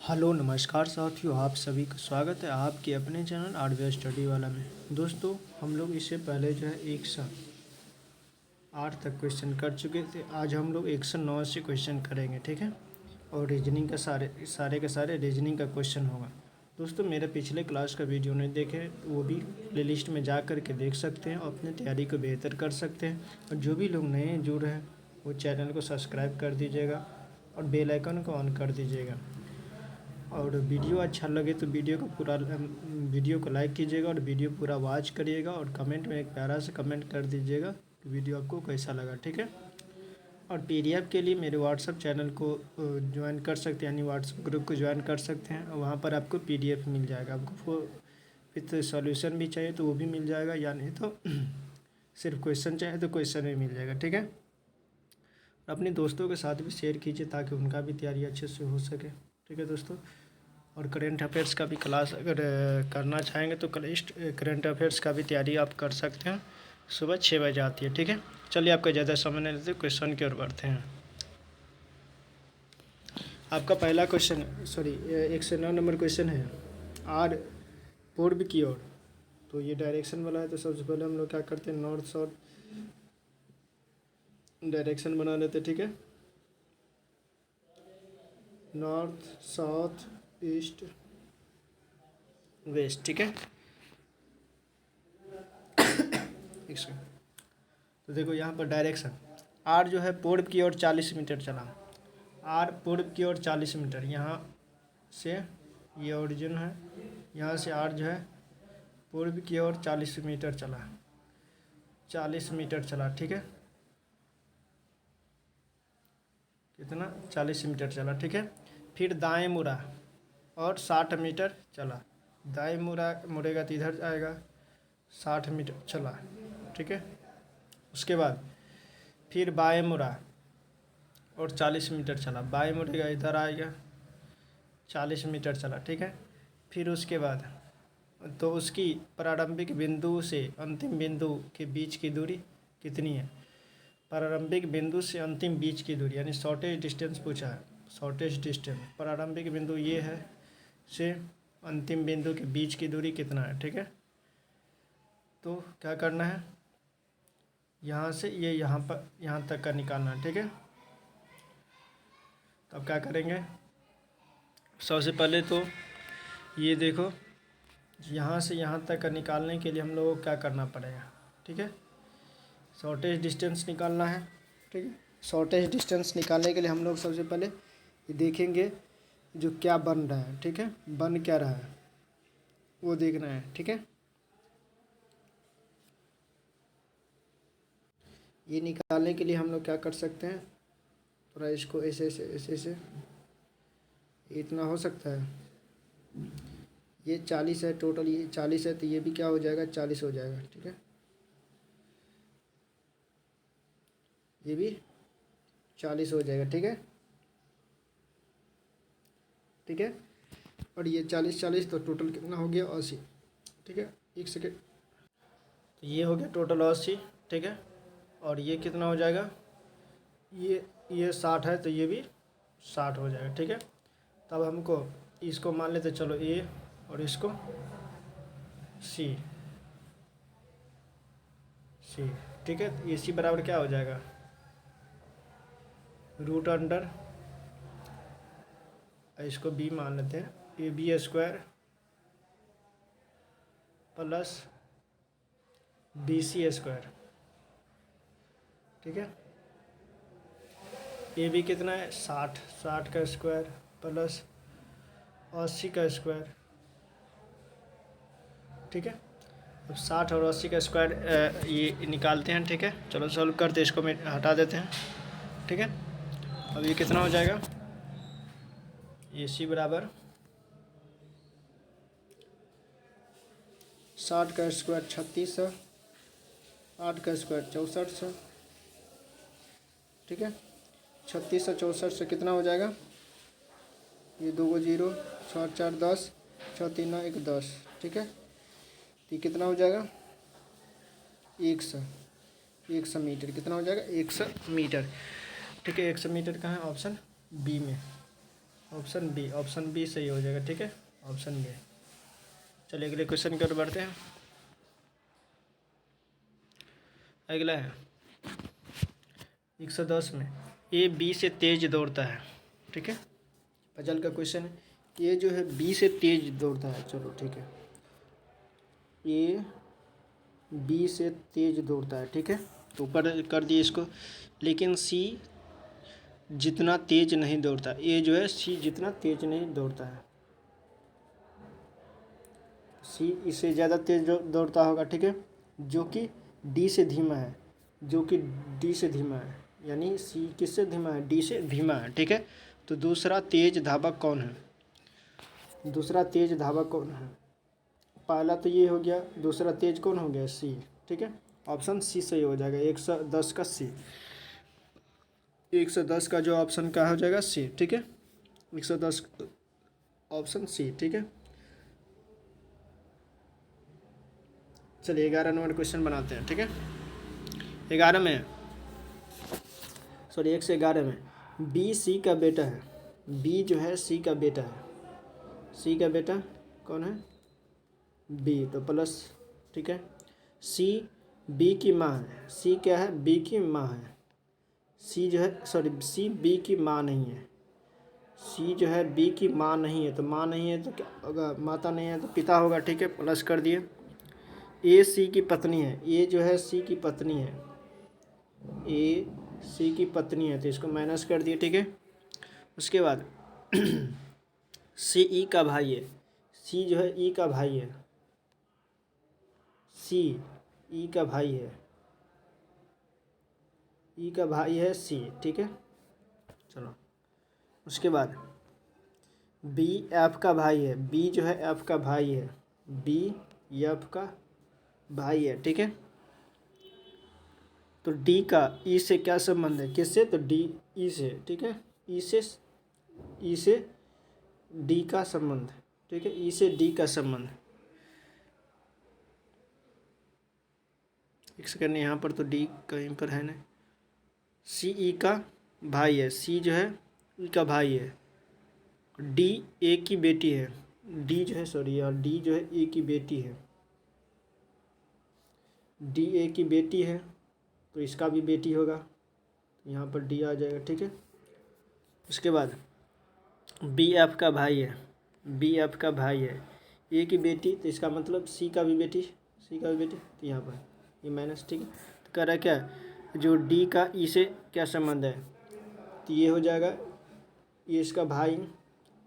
Hello नमस्कार साथियों, आप सभी का स्वागत है आपके अपने चैनल आरबीआई स्टडी वाला में। दोस्तों, हम लोग इससे पहले जो है 108 तक क्वेश्चन कर चुके थे। आज हम लोग 109 से क्वेश्चन करेंगे, ठीक है। और रीजनिंग का सारे के सारे रीजनिंग का क्वेश्चन होगा। दोस्तों, मेरे पिछले क्लास का वीडियो नहीं देखे तो वो भी प्लेलिस्ट में जा कर के देख सकते हैं और अपनी तैयारी को बेहतर कर सकते हैं। और जो भी लोग नए जुड़ रहे हैं वो चैनल को सब्सक्राइब कर दीजिएगा और बेल आइकन को ऑन कर दीजिएगा। और वीडियो अच्छा लगे तो वीडियो को लाइक कीजिएगा और वीडियो पूरा वॉच करिएगा और कमेंट में एक प्यारा से कमेंट कर दीजिएगा कि वीडियो आपको कैसा लगा, ठीक है। और पीडीएफ के लिए मेरे व्हाट्सअप चैनल को ज्वाइन कर सकते हैं, यानी व्हाट्सअप ग्रुप को ज्वाइन कर सकते हैं और वहाँ पर आपको पीडीएफ मिल जाएगा। आपको विथ सॉल्यूशन भी चाहिए तो वो भी मिल जाएगा, या नहीं तो सिर्फ क्वेश्चन चाहिए तो क्वेश्चन भी मिल जाएगा, ठीक है। अपने दोस्तों के साथ भी शेयर कीजिए ताकि उनका भी तैयारी अच्छे से हो सके, ठीक है दोस्तों। और करेंट अफेयर्स का भी क्लास अगर करना चाहेंगे तो करेंट अफेयर्स का भी तैयारी आप कर सकते हैं। सुबह 6 बजे आती है, ठीक है। चलिए, आपका ज़्यादा समय नहीं लेते, क्वेश्चन की ओर बढ़ते हैं। आपका पहला क्वेश्चन 109 नंबर क्वेश्चन है, आर पूर्व की ओर। तो ये डायरेक्शन वाला है, तो सबसे पहले हम लोग क्या करते हैं, नॉर्थ साउथ डायरेक्शन बना लेते, ठीक है। नॉर्थ साउथ ईस्ट वेस्ट, ठीक है। एक सेकंड। तो देखो यहाँ पर डायरेक्शन आर जो है पूर्व की ओर 40 मीटर चला। आर पूर्व की ओर 40 मीटर, यहाँ से ये ओरिजिन है, यहाँ से आर जो है पूर्व की ओर 40 मीटर चला, 40 मीटर चला, ठीक है। कितना? 40 मीटर चला, ठीक है। फिर दाएं मुड़ा और 60 मीटर चला। दाएं मुड़ेगा तो इधर आएगा, 60 मीटर चला, ठीक है। उसके बाद फिर बाएं मुड़ा और 40 मीटर चला। बाएं मुड़ेगा, इधर आएगा, 40 मीटर चला, ठीक है। फिर उसके बाद तो उसकी प्रारंभिक बिंदु से अंतिम बिंदु के बीच की दूरी कितनी है? प्रारंभिक बिंदु से अंतिम बीच की दूरी, यानी शॉर्टेज डिस्टेंस पूछा है। शॉर्टेज डिस्टेंस, प्रारंभिक बिंदु ये है से अंतिम बिंदु के बीच की दूरी कितना है, ठीक है। तो क्या करना है, यहाँ से ये यहाँ तक का निकालना है, ठीक है। तो अब क्या करेंगे, सबसे पहले तो ये देखो, यहाँ से यहाँ तक का निकालने के लिए हम लोगों को क्या करना पड़ेगा, ठीक है। शॉर्टेज डिस्टेंस निकालना है, ठीक है। शॉर्टेज डिस्टेंस निकालने के लिए हम लोग सबसे पहले ये देखेंगे जो क्या बन रहा है, ठीक है। बन क्या रहा है वो देखना है, ठीक है। ये निकालने के लिए हम लोग क्या कर सकते हैं, थोड़ा इसको ऐसे ऐसे इतना हो सकता है। ये 40 है टोटल, ये 40 है तो ये भी क्या हो जाएगा, 40 हो जाएगा, ठीक है। ये भी 40 हो जाएगा, ठीक है, ठीक है। और ये 40 तो टोटल कितना हो गया, 80, ठीक है। एक सेकेंड, तो ये हो गया टोटल 80, ठीक है। और ये कितना हो जाएगा, ये 60 है तो ये भी 60 हो जाएगा, ठीक है। तब हमको इसको मान लेते, चलो ए और इसको सी, ठीक है। तो ए सी बराबर क्या हो जाएगा, रूट अंडर, इसको बी मान लेते हैं, A B square plus B C square, ठीक है। ए बी कितना है, 60 का स्क्वायर प्लस 80 का स्क्वायर, ठीक है। अब 60 और 80 का स्क्वायर ये निकालते हैं, ठीक है। चलो सॉल्व करते हैं, इसको मैं हटा देते हैं, ठीक है। अब ये कितना हो जाएगा, ए सी बराबर 60 का स्क्वायर 3600, 8 का स्क्वायर 6400, ठीक है। 3600 64 से कितना हो जाएगा, ये 2 को 0, 6 4 10, 6 3 9 1 10, ठीक है। तो ये कितना हो जाएगा, 100 मीटर, कितना हो जाएगा, 100 मीटर, ठीक है। 100 मीटर कहाँ है, ऑप्शन बी में, ऑप्शन बी सही हो जाएगा, ठीक है, ऑप्शन बी। चलिए अगले क्वेश्चन की ओर बढ़ते हैं। अगला है 110 में ए बी से तेज दौड़ता है, ठीक है, पजल का क्वेश्चन है। ए जो है बी से तेज दौड़ता है, चलो ठीक है, ए बी से तेज दौड़ता है, ठीक है, तो ऊपर कर दिए इसको। लेकिन सी जितना तेज नहीं दौड़ता, ए जो है सी जितना तेज नहीं दौड़ता है, सी इससे ज़्यादा तेज दौड़ता होगा, ठीक है, जो कि डी से धीमा है, जो कि डी से धीमा है, यानी सी किससे धीमा है, डी से धीमा है, ठीक है। तो दूसरा तेज धावक कौन है, दूसरा तेज धावक कौन है, पहला तो ये हो गया, दूसरा तेज कौन हो गया, सी, ठीक है, ऑप्शन सी सही हो जाएगा। 110 का सी, 110 का जो ऑप्शन का हो जाएगा सी, ठीक है, 110 ऑप्शन सी, ठीक है। चलिए 11 नंबर क्वेश्चन बनाते हैं, ठीक है। 11 में, सॉरी 1 से 11 में बी सी का बेटा है, बी जो है सी का बेटा है, सी का बेटा कौन है, बी, तो प्लस, ठीक है। सी बी की माँ है, सी क्या है, बी की माँ है, सी जो है, सॉरी सी बी की माँ नहीं है, सी जो है बी की माँ नहीं है, तो माँ नहीं है तो क्या होगा, माता नहीं है तो पिता होगा, ठीक है, प्लस कर दिए। ए सी की पत्नी है, ए जो है सी की पत्नी है, ए सी की पत्नी है, तो इसको माइनस कर दिए, ठीक है। उसके बाद सी ई का भाई है, सी जो है ई का भाई है, सी ई का भाई है, ई का भाई है सी, ठीक है। चलो उसके बाद बी एफ का भाई है, बी जो है एफ का भाई है, बी एफ का भाई है, ठीक है। तो डी का ई से क्या संबंध है, किससे, तो डी ई से, ठीक है, ई से डी का संबंध, ठीक है, ई से डी का संबंध। एक सेकंड, यहाँ पर तो डी कहीं पर है ना, सी ई का भाई है, सी जो है ई का भाई है, डी ए की बेटी है, डी जो है, सॉरी यार, डी जो है ए की बेटी है, डी ए की बेटी है, तो इसका भी बेटी होगा, तो यहाँ पर डी आ जाएगा, ठीक है। उसके बाद बी एफ का भाई है, बी एफ का भाई है, ए की बेटी, तो इसका मतलब सी का भी बेटी, सी का भी बेटी, तो यहाँ पर ये माइनस, ठीक है। तो कह रहा है क्या, जो डी का ई से क्या संबंध है, तो ये हो जाएगा, ये इसका भाई,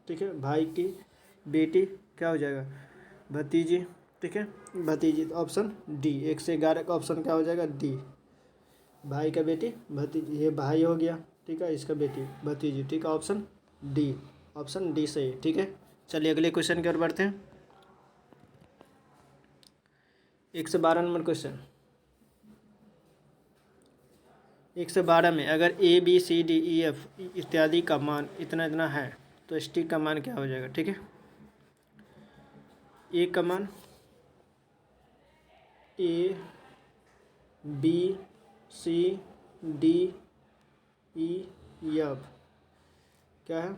ठीक है, भाई की बेटी क्या हो जाएगा, भतीजी, ठीक है, भतीजी, तो ऑप्शन डी। 1 से 11 का ऑप्शन क्या हो जाएगा, डी, भाई का बेटी भतीजी, ये भाई हो गया, ठीक है, इसका बेटी भतीजी, ठीक है, ऑप्शन डी, ऑप्शन डी सही, ठीक है। चलिए अगले क्वेश्चन की ओर बढ़ते हैं। 1 से 12 नंबर क्वेश्चन। 1 से 12 में अगर A B C D E F इत्यादि का मान इतना इतना है, तो एस टी का मान क्या हो जाएगा, ठीक है। ए का मान, A B C D E F क्या है,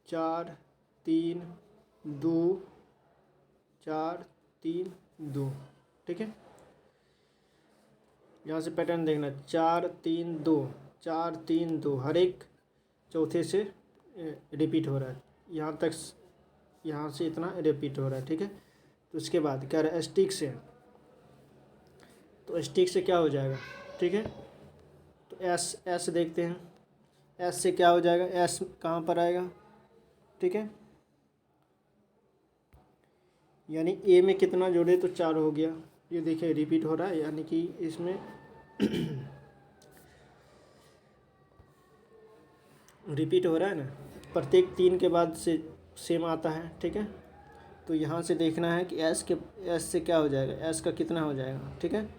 4 3 2 4 3 2, ठीक है। यहाँ से पैटर्न देखना, 4 3 2 4 3 2, हर एक चौथे से रिपीट हो रहा है, यहाँ तक, यहाँ से इतना रिपीट हो रहा है, ठीक है। तो उसके बाद कह रहा है स्टिक से, तो स्टिक से क्या हो जाएगा, ठीक है, तो एस देखते हैं, एस से क्या हो जाएगा, एस कहाँ पर आएगा, ठीक है, यानी ए में कितना जोड़े तो 4 हो गया, ये देखिए रिपीट हो रहा है, यानी कि इसमें रिपीट हो रहा है ना, प्रत्येक 3 के बाद से सेम आता है, ठीक है। तो यहाँ से देखना है कि एस से क्या हो जाएगा, एस का कितना हो जाएगा, ठीक है,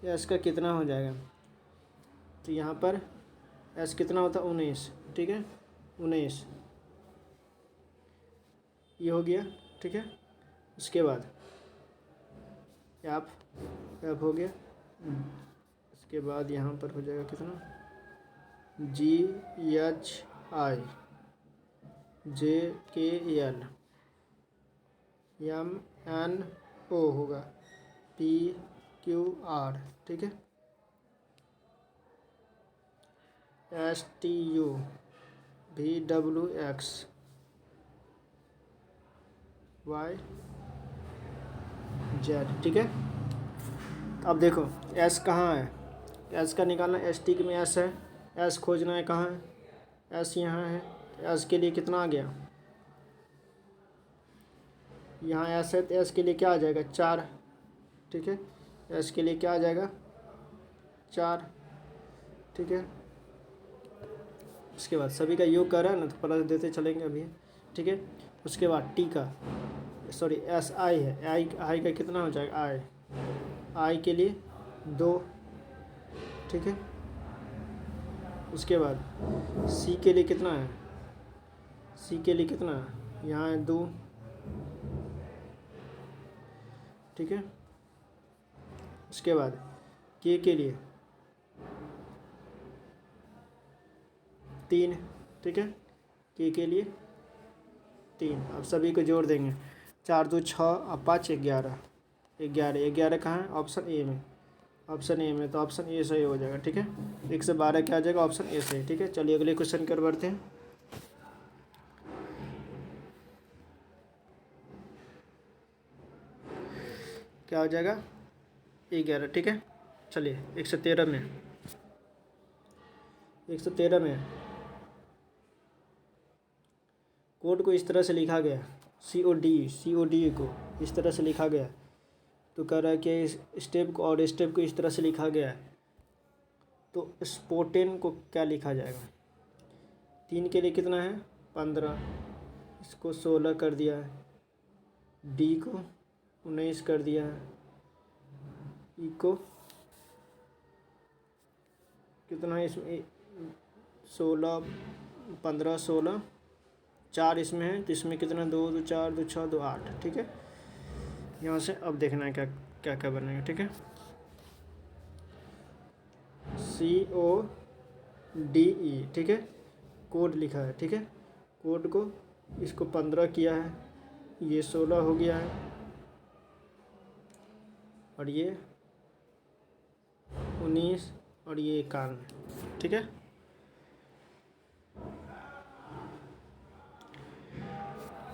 एस का कितना हो जाएगा, तो यहाँ पर एस कितना होता है, 19, ठीक है, 19 ये हो गया, ठीक है। उसके बाद एफ हो गया, उसके बाद यहाँ पर हो जाएगा कितना, जी एच आई, JKL, MNO होगा, PQR, ठीक है, STU, VWX, YZ, ठीक है। अब देखो S कहाँ है, S का निकालना, ST में S है, S खोजना है कहाँ है, S यहाँ है, S के लिए कितना आ गया, यहाँ S है तो S के लिए क्या आ जाएगा 4, ठीक है, S के लिए क्या आ जाएगा 4, ठीक है। उसके बाद सभी का योग कर रहा है ना तो प्लस देते चलेंगे अभी, ठीक है। उसके बाद T का SI है, I का कितना हो जाएगा, I के लिए 2, ठीक है। उसके बाद C के लिए कितना है, C के लिए कितना है, यहाँ है 2, ठीक है। उसके बाद K के लिए 3, ठीक है, K के लिए 3। अब सभी को जोड़ देंगे, 4 2 6 और 5 11, 11 कहाँ है, ऑप्शन ए में, ऑप्शन ए में, तो ऑप्शन ए सही हो जाएगा, ठीक है। 1 से 12 क्या आ जाएगा, ऑप्शन ए सही, ठीक है। चलिए अगले क्वेश्चन कर बढ़ते हैं। क्या हो जाएगा 11, ठीक है। चलिए 113 में, 113 में कोड को इस तरह से लिखा गया, COD को इस तरह से लिखा गया, तो कह रहा है कि इस स्टेप को और स्टेप को इस तरह से लिखा गया है, तो स्पोर्टेन को क्या लिखा जाएगा। 3 के लिए कितना है 15, इसको 16 कर दिया है, D को 19 कर दिया है, E को कितना है इसमें 16 15 16, 4 इसमें है तो इसमें कितना 2 2 4 2 6 2 8, ठीक है। यहाँ से अब देखना है क्या क्या क्या बनेगा, ठीक है। CODE, ठीक है, कोड लिखा है, ठीक है। कोड को इसको 15 किया है, ये 16 हो गया है, और ये 19 और ये 51, ठीक है।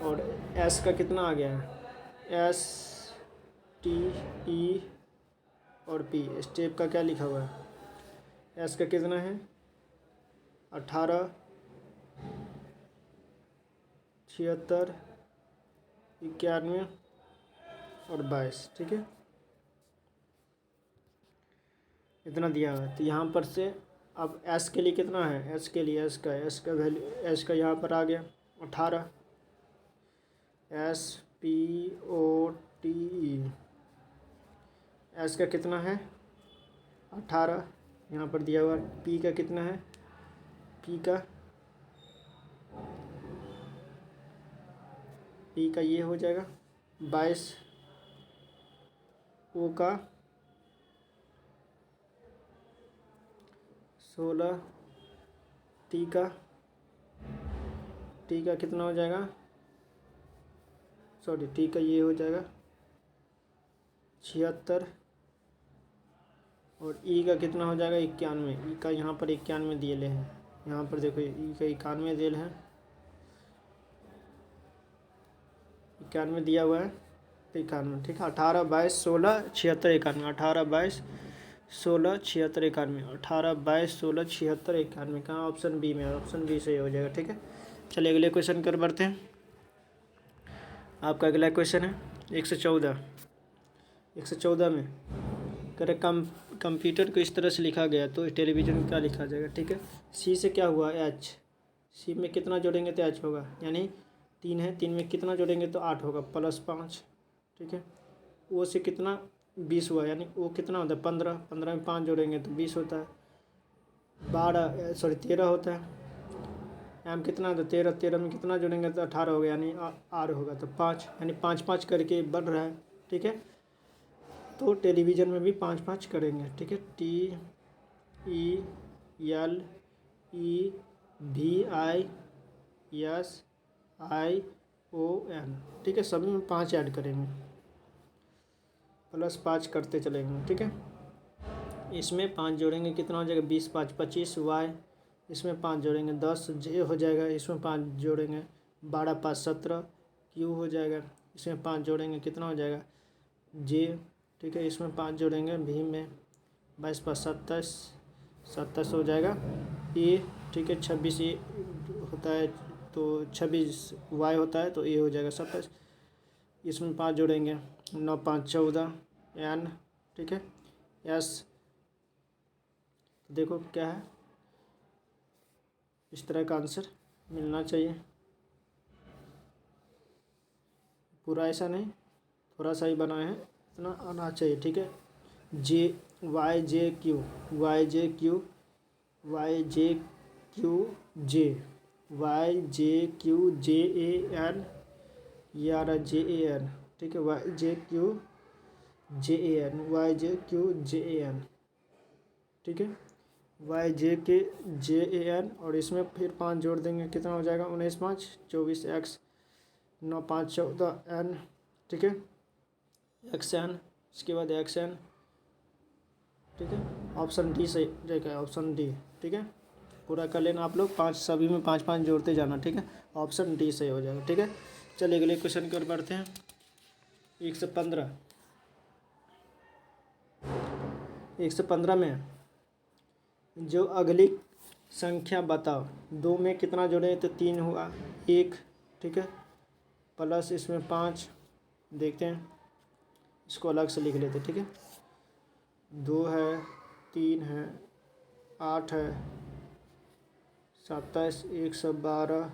और S का कितना आ गया है, S T E और P, स्टेप का क्या लिखा हुआ है, S का कितना है 18 76 91 और 22, ठीक है, इतना दिया हुआ है। तो यहाँ पर से अब S के लिए कितना है, S के लिए S का वैल्यू, S का यहाँ पर आ गया 18, SPOTE, S का कितना है 18, यहाँ पर दिया हुआ। P का कितना है, P का ये हो जाएगा 22, O का 16, T का कितना हो जाएगा, सॉरी T का ये हो जाएगा 76, और E का कितना हो जाएगा 91, E का यहाँ पर 91 दिए ले हैं, यहाँ पर देखो E का 91 दिए हैं, 91 दिया हुआ है, 91, ठीक है। 18 22 16 76 91, 18 22 16 76 91, 18 22 16 76 91, कहाँ ऑप्शन बी में, ऑप्शन बी सही हो जाएगा, ठीक है। चलिए अगले क्वेश्चन कर बढ़ते हैं। आपका अगला क्वेश्चन है 114 में करें कंप्यूटर को इस तरह से लिखा गया, तो टेलीविज़न में क्या लिखा जाएगा, ठीक है। C से क्या हुआ H, C में कितना जोड़ेंगे तो H होगा, यानी 3 है, 3 में कितना जोड़ेंगे तो 8 होगा, +5, ठीक है। O से कितना 20 हुआ, यानी O कितना होता है 15, 15 में 5 जोड़ेंगे तो 20 होता है, 13 होता है। M कितना होता है 13, 13 में कितना जोड़ेंगे तो 18 होगा, यानी R होगा, तो 5, यानी 5 5 करके बढ़ रहा है, ठीक है। तो टेलीविज़न में भी 5 5 करेंगे, ठीक है। TELEVIS ION, ठीक है। सभी में 5 ऐड करेंगे, +5 करते चलेंगे, ठीक है। इसमें 5 जोड़ेंगे कितना हो जाएगा, 20 5 25 Y, इसमें 5 जोड़ेंगे 10 J हो जाएगा, इसमें 5 जोड़ेंगे 12 5 17 Q हो जाएगा, इसमें 5 जोड़ेंगे कितना हो जाएगा J, ठीक है। इसमें 5 जोड़ेंगे V में 22 5 27 27 हो जाएगा A, ठीक है। 26 A होता है तो 26 Y होता है तो A हो जाएगा 27, इसमें 5 जोड़ेंगे 9 5 14 N, ठीक है। S, देखो क्या है, इस तरह का आंसर मिलना चाहिए, पूरा ऐसा नहीं, थोड़ा सा ही बनाए हैं, इतना आना चाहिए, ठीक है। Y J Q Y J Q Y J Q J Y J Q J A N, ये आ रहा J A N, ठीक है। Y J Q J A N Y J Q J A N, ठीक है। Y J K J A N, और इसमें फिर 5 जोड़ देंगे कितना हो जाएगा 19 5 24 X 9 5 14 N, ठीक है। XN, इसके बाद XN, ठीक है। ऑप्शन डी सही रहेगा, ऑप्शन डी, ठीक है। पूरा कर लेना आप लोग, 5 सभी में 5 5 जोड़ते जाना, ठीक है। ऑप्शन डी सही हो जाएगा, ठीक है। चलिए अगले क्वेश्चन की ओर बढ़ते हैं। 115 में जो अगली संख्या बताओ, 2 में कितना जोड़े तो 3 हुआ 1, ठीक है। प्लस इसमें 5, देखते हैं, इसको अलग से लिख लेते, ठीक है। 2 है, 3 है, 8 है, 27 112,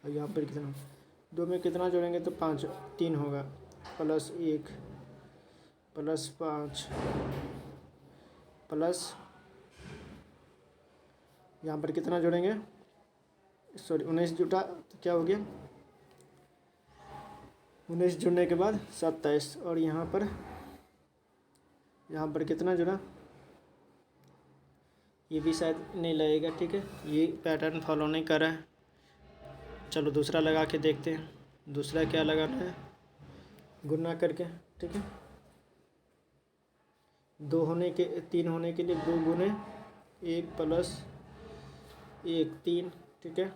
और यहाँ पर कितना, 2 में कितना जोड़ेंगे तो 5 3 होगा, प्लस 1 प्लस 5 प्लस, यहाँ पर कितना जोड़ेंगे, सॉरी 19 जुटा तो क्या हो गया 19 जुड़ने के बाद 27, और यहाँ पर कितना जुड़ा, ये भी शायद नहीं लगेगा, ठीक है। ये पैटर्न फॉलो नहीं कर रहा है, चलो दूसरा लगा के देखते हैं। दूसरा क्या लगाना है, गुना करके, ठीक है। 2 होने के 3 होने के लिए 2 गुने 1 प्लस 1 3, ठीक है।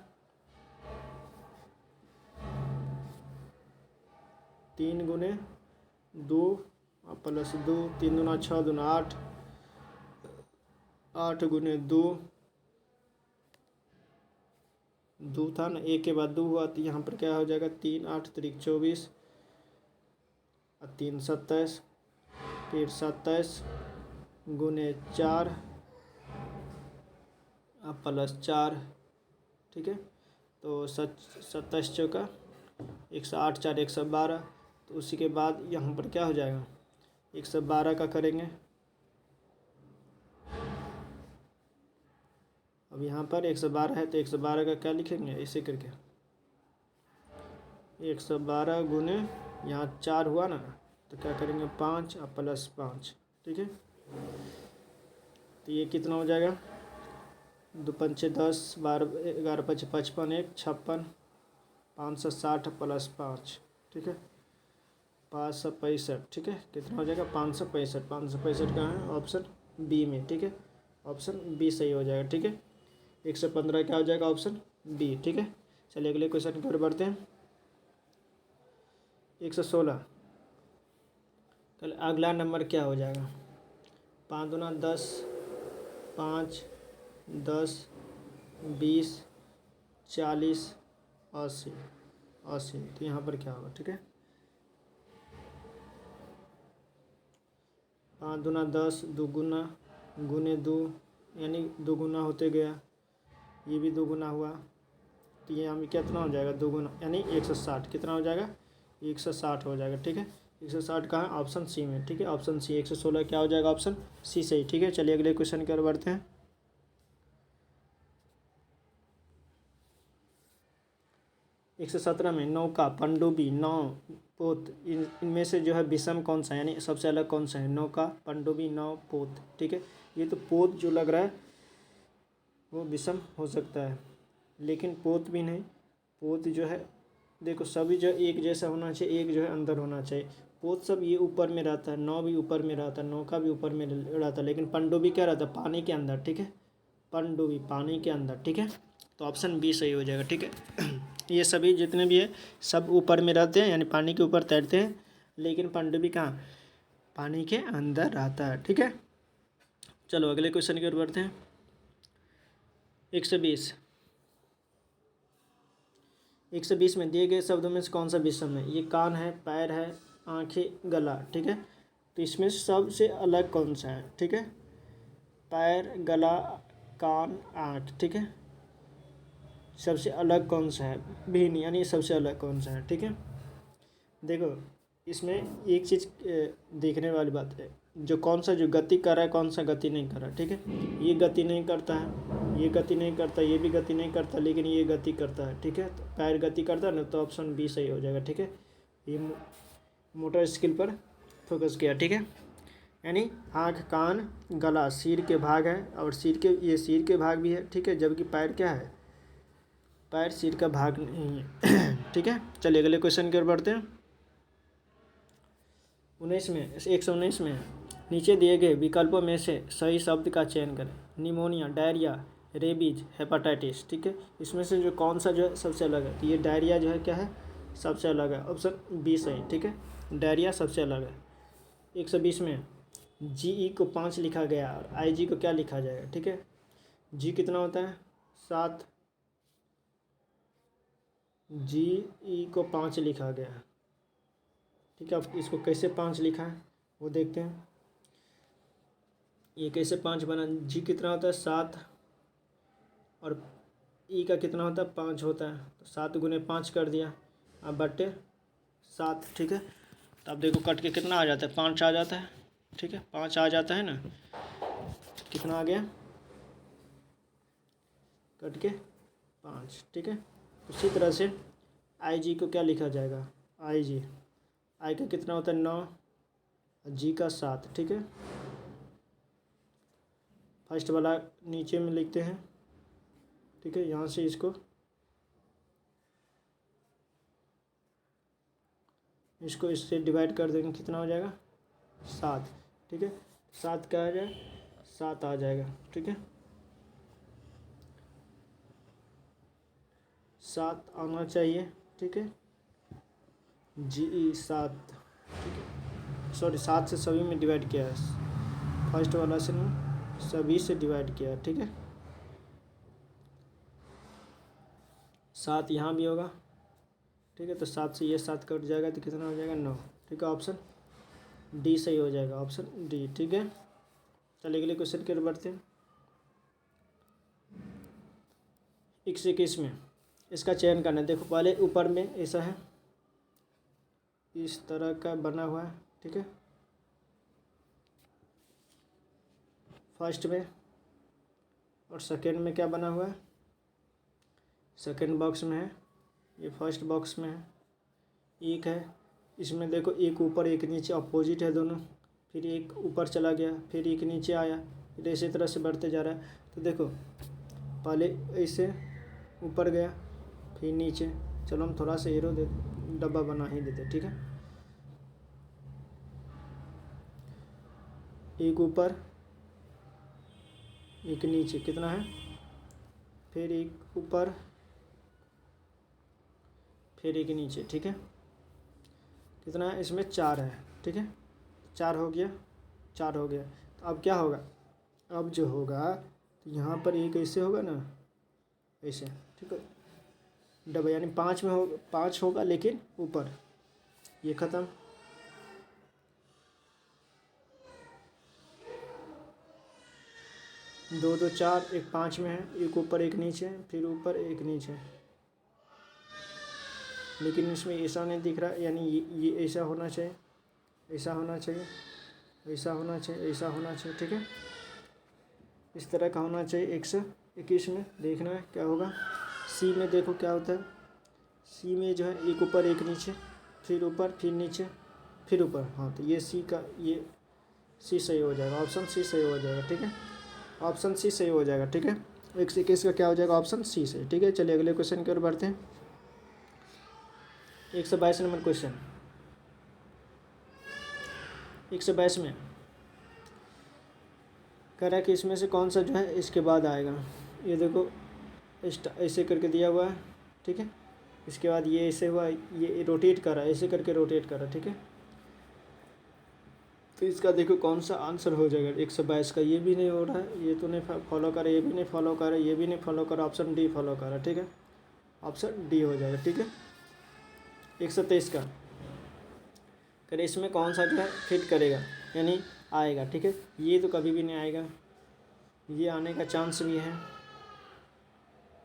3 गुने 2 प्लस 2, 3 दूना 6 दूना 8, 8 गुने 2 था ना, 1 के बाद 2 हुआ तो यहाँ पर क्या हो जाएगा 3 8 3 24 और 3 27, फिर 27 गुने 4 प्लस 4, ठीक है। तो 27 चौका 108 4 112, तो उसी के बाद यहाँ पर क्या हो जाएगा 112 का करेंगे। अब यहाँ पर 112 है तो 112 का क्या लिखेंगे, ऐसे करके 112 गुने यहाँ 4 हुआ ना, तो क्या करेंगे 5 और प्लस 5, ठीक है। तो ये कितना हो जाएगा 2 5 10 12 11 5 55 1 56 560 प्लस 5, ठीक है 565, ठीक है। कितना हो जाएगा 565, 565 कहाँ है, ऑप्शन बी में, ठीक है। ऑप्शन बी सही हो जाएगा, ठीक है। 115 क्या हो जाएगा, ऑप्शन बी, ठीक है। चलिए अगले क्वेश्चन की ओर बढ़ते हैं। 116, कल अगला नंबर क्या हो जाएगा, 5 दूना 10 5 10 20 40 80 80, तो यहाँ पर क्या होगा, ठीक है। 5 दूना 10, 2 गुना गुने 2, यानी 2 गुना होते गया, ये भी 2 गुना हुआ, तो ये यहाँ कितना हो जाएगा 2 गुना यानी 160, कितना हो जाएगा 160 हो जाएगा, ठीक है। 160 कहाँ है, ऑप्शन सी में, ठीक है। ऑप्शन सी 116 क्या हो जाएगा, ऑप्शन सी सही, ठीक है। चलिए अगले क्वेश्चन की ओर बढ़ते हैं। 117 में नौका पनडुब्बी नाव पोत, इनमें से जो है विषम कौन सा है, यानी सबसे अलग कौन सा है, नौका पनडुब्बी नाव पोत, ठीक है। ये तो पोत जो लग रहा है वो विषम हो सकता है, लेकिन पोत भी नहीं, पोत जो है देखो सभी जो एक जैसा होना चाहिए, एक जो है अंदर होना चाहिए। पोत सब ये ऊपर में रहता है, नौ भी ऊपर में रहता है, नौका भी ऊपर में रहता है, लेकिन पनडुब्बी क्या रहता है, पानी के अंदर, ठीक है, पनडुब्बी पानी के अंदर, ठीक है। तो ऑप्शन बी सही हो जाएगा, ठीक है। ये सभी जितने भी है सब ऊपर में रहते हैं, यानी पानी के ऊपर तैरते हैं, लेकिन पनडुब्बी कहाँ, पानी के अंदर रहता है, ठीक है। चलो अगले क्वेश्चन की ओर बढ़ते हैं। 120 में दिए गए शब्दों में से कौन सा विषम है। ये कान है, पैर है, आंखें, गला, ठीक है। तो इसमें सबसे अलग कौन सा है, ठीक है। पैर, गला, कान, आँख, ठीक है। सबसे अलग कौन सा है, भिन्न, यानी सबसे अलग कौन सा है, ठीक है। देखो इसमें एक चीज़ देखने वाली बात है, जो कौन सा जो गति कर रहा है, कौन सा गति नहीं कर रहा, ठीक है। ये गति नहीं करता है, ये गति नहीं करता, ये भी गति नहीं करता, लेकिन ये गति करता है, ठीक है। तो पैर गति करता है ना, तो ऑप्शन बी सही हो जाएगा, ठीक है। ये मोटर स्किल पर फोकस किया, ठीक है। यानी आँख, कान, गला सिर के भाग है, और ये सिर के भाग भी है, ठीक है, जबकि पैर क्या है, पैर सिर का भाग नहीं है। ठीक है, चलिए अगले क्वेश्चन की ओर बढ़ते हैं। 119 में नीचे दिए गए विकल्पों में से सही शब्द का चयन करें। निमोनिया, डायरिया, रेबीज, हेपाटाइटिस, ठीक है। इसमें से जो कौन सा जो है सबसे अलग है, तो ये डायरिया जो है क्या है, सबसे अलग है, ऑप्शन बी सही, ठीक है। डायरिया सबसे अलग है। 120 में जी को 5 लिखा गया और आई को क्या लिखा जाएगा, ठीक है। जी कितना होता है, 7, जी को 5 लिखा गया, ठीक है। अब इसको कैसे 5 लिखा है वो देखते हैं। ये कैसे 5 बना, जी कितना होता है 7, और ई का कितना होता है 5 होता है, तो 7 गुने 5 कर दिया, अब बट्टे 7, ठीक है। तो अब देखो कट के कितना आ जाता है, 5 आ जाता है, ठीक है, 5 आ जाता है ना, कितना आ गया, कट के 5, ठीक है। उसी तरह से आई जी को क्या लिखा जाएगा, आई का कितना होता है 9, जी का 7, ठीक है। फर्स्ट वाला नीचे में लिखते हैं, ठीक है। यहाँ से इसको इससे डिवाइड कर देंगे, कितना हो जाएगा 7, ठीक है। 7 क्या आ जाए, 7 आ जाएगा, ठीक है। 7 आना चाहिए, ठीक है। जी 7, ठीक है, सॉरी 7 से सभी में डिवाइड किया है, फर्स्ट वाला से नहीं सभी से डिवाइड किया है, ठीक है। 7 यहाँ भी होगा, ठीक है। तो 7 से ये 7 कट जाएगा, तो कितना हो जाएगा 9, ठीक है। ऑप्शन डी सही हो जाएगा, ऑप्शन डी, ठीक है। चलिए अगले क्वेश्चन की ओर बढ़ते हैं। 121 में इसका चयन करना है। देखो पहले ऊपर में ऐसा है, इस तरह का बना हुआ है, ठीक है, फर्स्ट में, और सेकेंड में क्या बना हुआ है, सेकेंड बॉक्स में है, ये फर्स्ट बॉक्स में है, एक है इसमें, देखो एक ऊपर एक नीचे अपोजिट है दोनों, फिर एक ऊपर चला गया, फिर एक नीचे आया, फिर इसी तरह से बढ़ते जा रहा है। तो देखो पहले ऐसे ऊपर गया, फिर नीचे, चलो हम थोड़ा सा एरो दे डब्बा बना ही देते, ठीक है। एक ऊपर एक नीचे, कितना है, फिर एक ऊपर फिर एक नीचे, ठीक है। कितना है इसमें 4 है, ठीक है, 4 हो गया, 4 हो गया। तो अब क्या होगा, अब जो होगा तो यहाँ पर एक ऐसे होगा ना, ऐसे, ठीक है, डबल, यानी 5 में 5 होगा, लेकिन ऊपर ये ख़त्म, 2 2 4, एक 5 में है, एक ऊपर एक नीचे, फिर ऊपर एक नीचे, लेकिन इसमें ऐसा नहीं दिख रहा, यानी ये ऐसा होना चाहिए, ऐसा होना चाहिए, ऐसा होना चाहिए, ऐसा होना चाहिए, ठीक है। इस तरह का होना चाहिए। 121 में देखना है क्या होगा। सी में देखो क्या होता है, सी में जो है एक ऊपर एक नीचे, फिर ऊपर फिर नीचे फिर ऊपर, हाँ, तो ये सी सही हो जाएगा, ऑप्शन सी सही हो जाएगा, ठीक है। ऑप्शन सी सही हो जाएगा, ठीक है। 121 का क्या हो जाएगा, ऑप्शन सी सही, ठीक है। चलिए अगले क्वेश्चन की ओर बढ़ते हैं। 122 नंबर क्वेश्चन। 122 में कह रहा है कि इसमें से कौन सा जो है इसके बाद आएगा। ये देखो ऐसे करके दिया हुआ है, ठीक है। इसके बाद ये ऐसे हुआ, ये रोटेट कर रहा है, ऐसे करके रोटेट कर रहा है, ठीक है। तो इसका देखो कौन सा आंसर हो जाएगा 122 का। ये भी नहीं हो रहा है, ये तो नहीं फॉलो कर रहा है, ये भी नहीं फॉलो कर रहा है, ये भी नहीं फॉलो कर रहा, ऑप्शन डी फॉलो कर रहा है, ठीक है। ऑप्शन डी हो जाएगा, ठीक है। 123 का करे इसमें कौन सा जो है फिट करेगा यानी आएगा, ठीक है। ये तो कभी भी नहीं आएगा, ये आने का चांस भी है,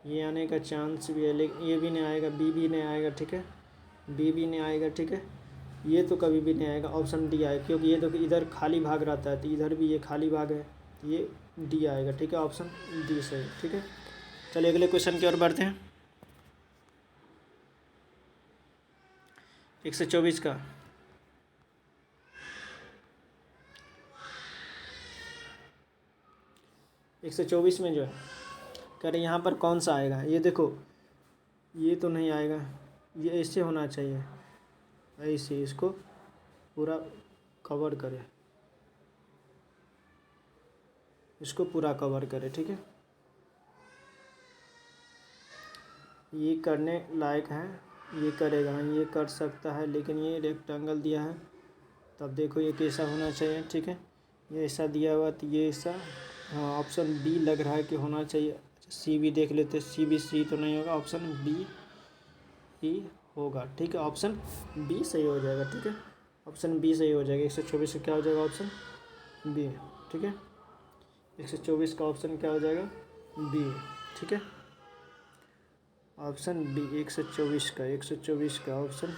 ये आने का चांस भी है, लेकिन ये भी नहीं आएगा, बी भी नहीं आएगा, ठीक है। बी भी नहीं आएगा, ठीक है। ये तो कभी भी नहीं आएगा, ऑप्शन डी आएगा, क्योंकि ये देखो इधर खाली भाग रहता है, तो इधर भी ये खाली भाग है, तो ये डी आएगा, ठीक है। ऑप्शन डी सही, ठीक है। चलिए अगले क्वेश्चन की ओर बढ़ते हैं। 124 का 124 में जो है कह रहे यहाँ पर कौन सा आएगा। ये देखो ये तो नहीं आएगा, ये ऐसे होना चाहिए, ऐसे इसको पूरा कवर करे, इसको पूरा कवर करे, ठीक है। ये करने लायक है, ये करेगा, ये कर सकता है, लेकिन ये रेक्टेंगल दिया है, तब देखो ये कैसा होना चाहिए, ठीक है। ये ऐसा दिया हुआ तो ये ऐसा, हाँ ऑप्शन बी लग रहा है कि होना चाहिए। सी भी देख लेते, सी भी, सी तो नहीं होगा, ऑप्शन बी ही होगा, ठीक है। ऑप्शन बी सही हो जाएगा, ठीक है। ऑप्शन बी सही हो जाएगा। 124 से क्या हो जाएगा, ऑप्शन बी, ठीक है। 124 का ऑप्शन क्या हो जाएगा, बी, ठीक है। ऑप्शन बी 124 का ऑप्शन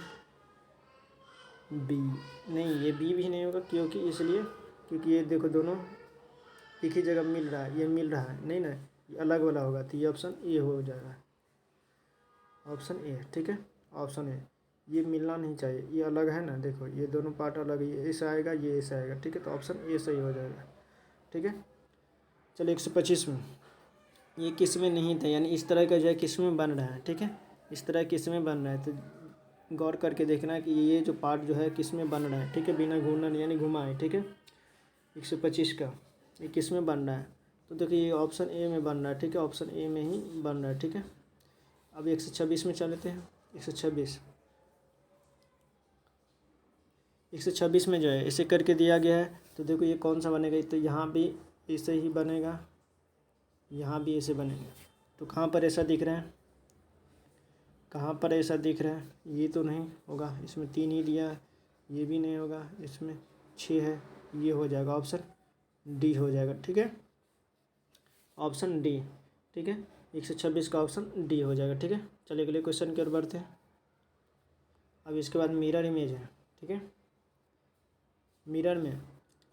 बी, नहीं ये बी भी नहीं होगा, क्योंकि इसलिए क्योंकि ये देखो दोनों एक ही जगह मिल रहा है, ये मिल रहा है नहीं ना, ये अलग वाला होगा, तो ये ऑप्शन ए हो जाएगा, ऑप्शन ए, ठीक है। ऑप्शन ए, ये मिलना नहीं चाहिए, ये अलग है ना, देखो ये दोनों पार्ट अलग है, ये ऐसा आएगा, ये ऐसा आएगा, ठीक है। तो ऑप्शन ए सही हो जाएगा, ठीक है। चलो 125 में ये किस में नहीं था, यानी इस तरह का जो है किस में बन रहा है, ठीक है। इस तरह किस में बन रहा है, तो गौर करके देखना कि ये जो पार्ट जो है किस में बन रहा है, ठीक है, बिना घूमना यानी घुमाए, ठीक है। 125 का ये किस में बन रहा है, तो देखिए ये ऑप्शन ए में बन रहा है, ठीक है। ऑप्शन ए में ही बन रहा है, ठीक है। अब 126 में चलते हैं। 126 में जो है ऐसे करके दिया गया है, तो देखो ये कौन सा बनेगा, तो यहाँ भी ऐसे ही बनेगा, यहाँ भी ऐसे बनेगा, तो कहाँ पर ऐसा दिख रहा है, कहाँ पर ऐसा दिख रहा है, ये तो नहीं होगा, इसमें 3 ही दिया है, ये भी नहीं होगा, इसमें 6 है, ये हो जाएगा, ऑप्शन डी हो जाएगा, ठीक है। ऑप्शन डी, ठीक है। 126 का ऑप्शन डी हो जाएगा, ठीक है। चलिए अगले क्वेश्चन की ओर बढ़ते हैं। अब इसके बाद मिरर इमेज है, ठीक है। मिरर में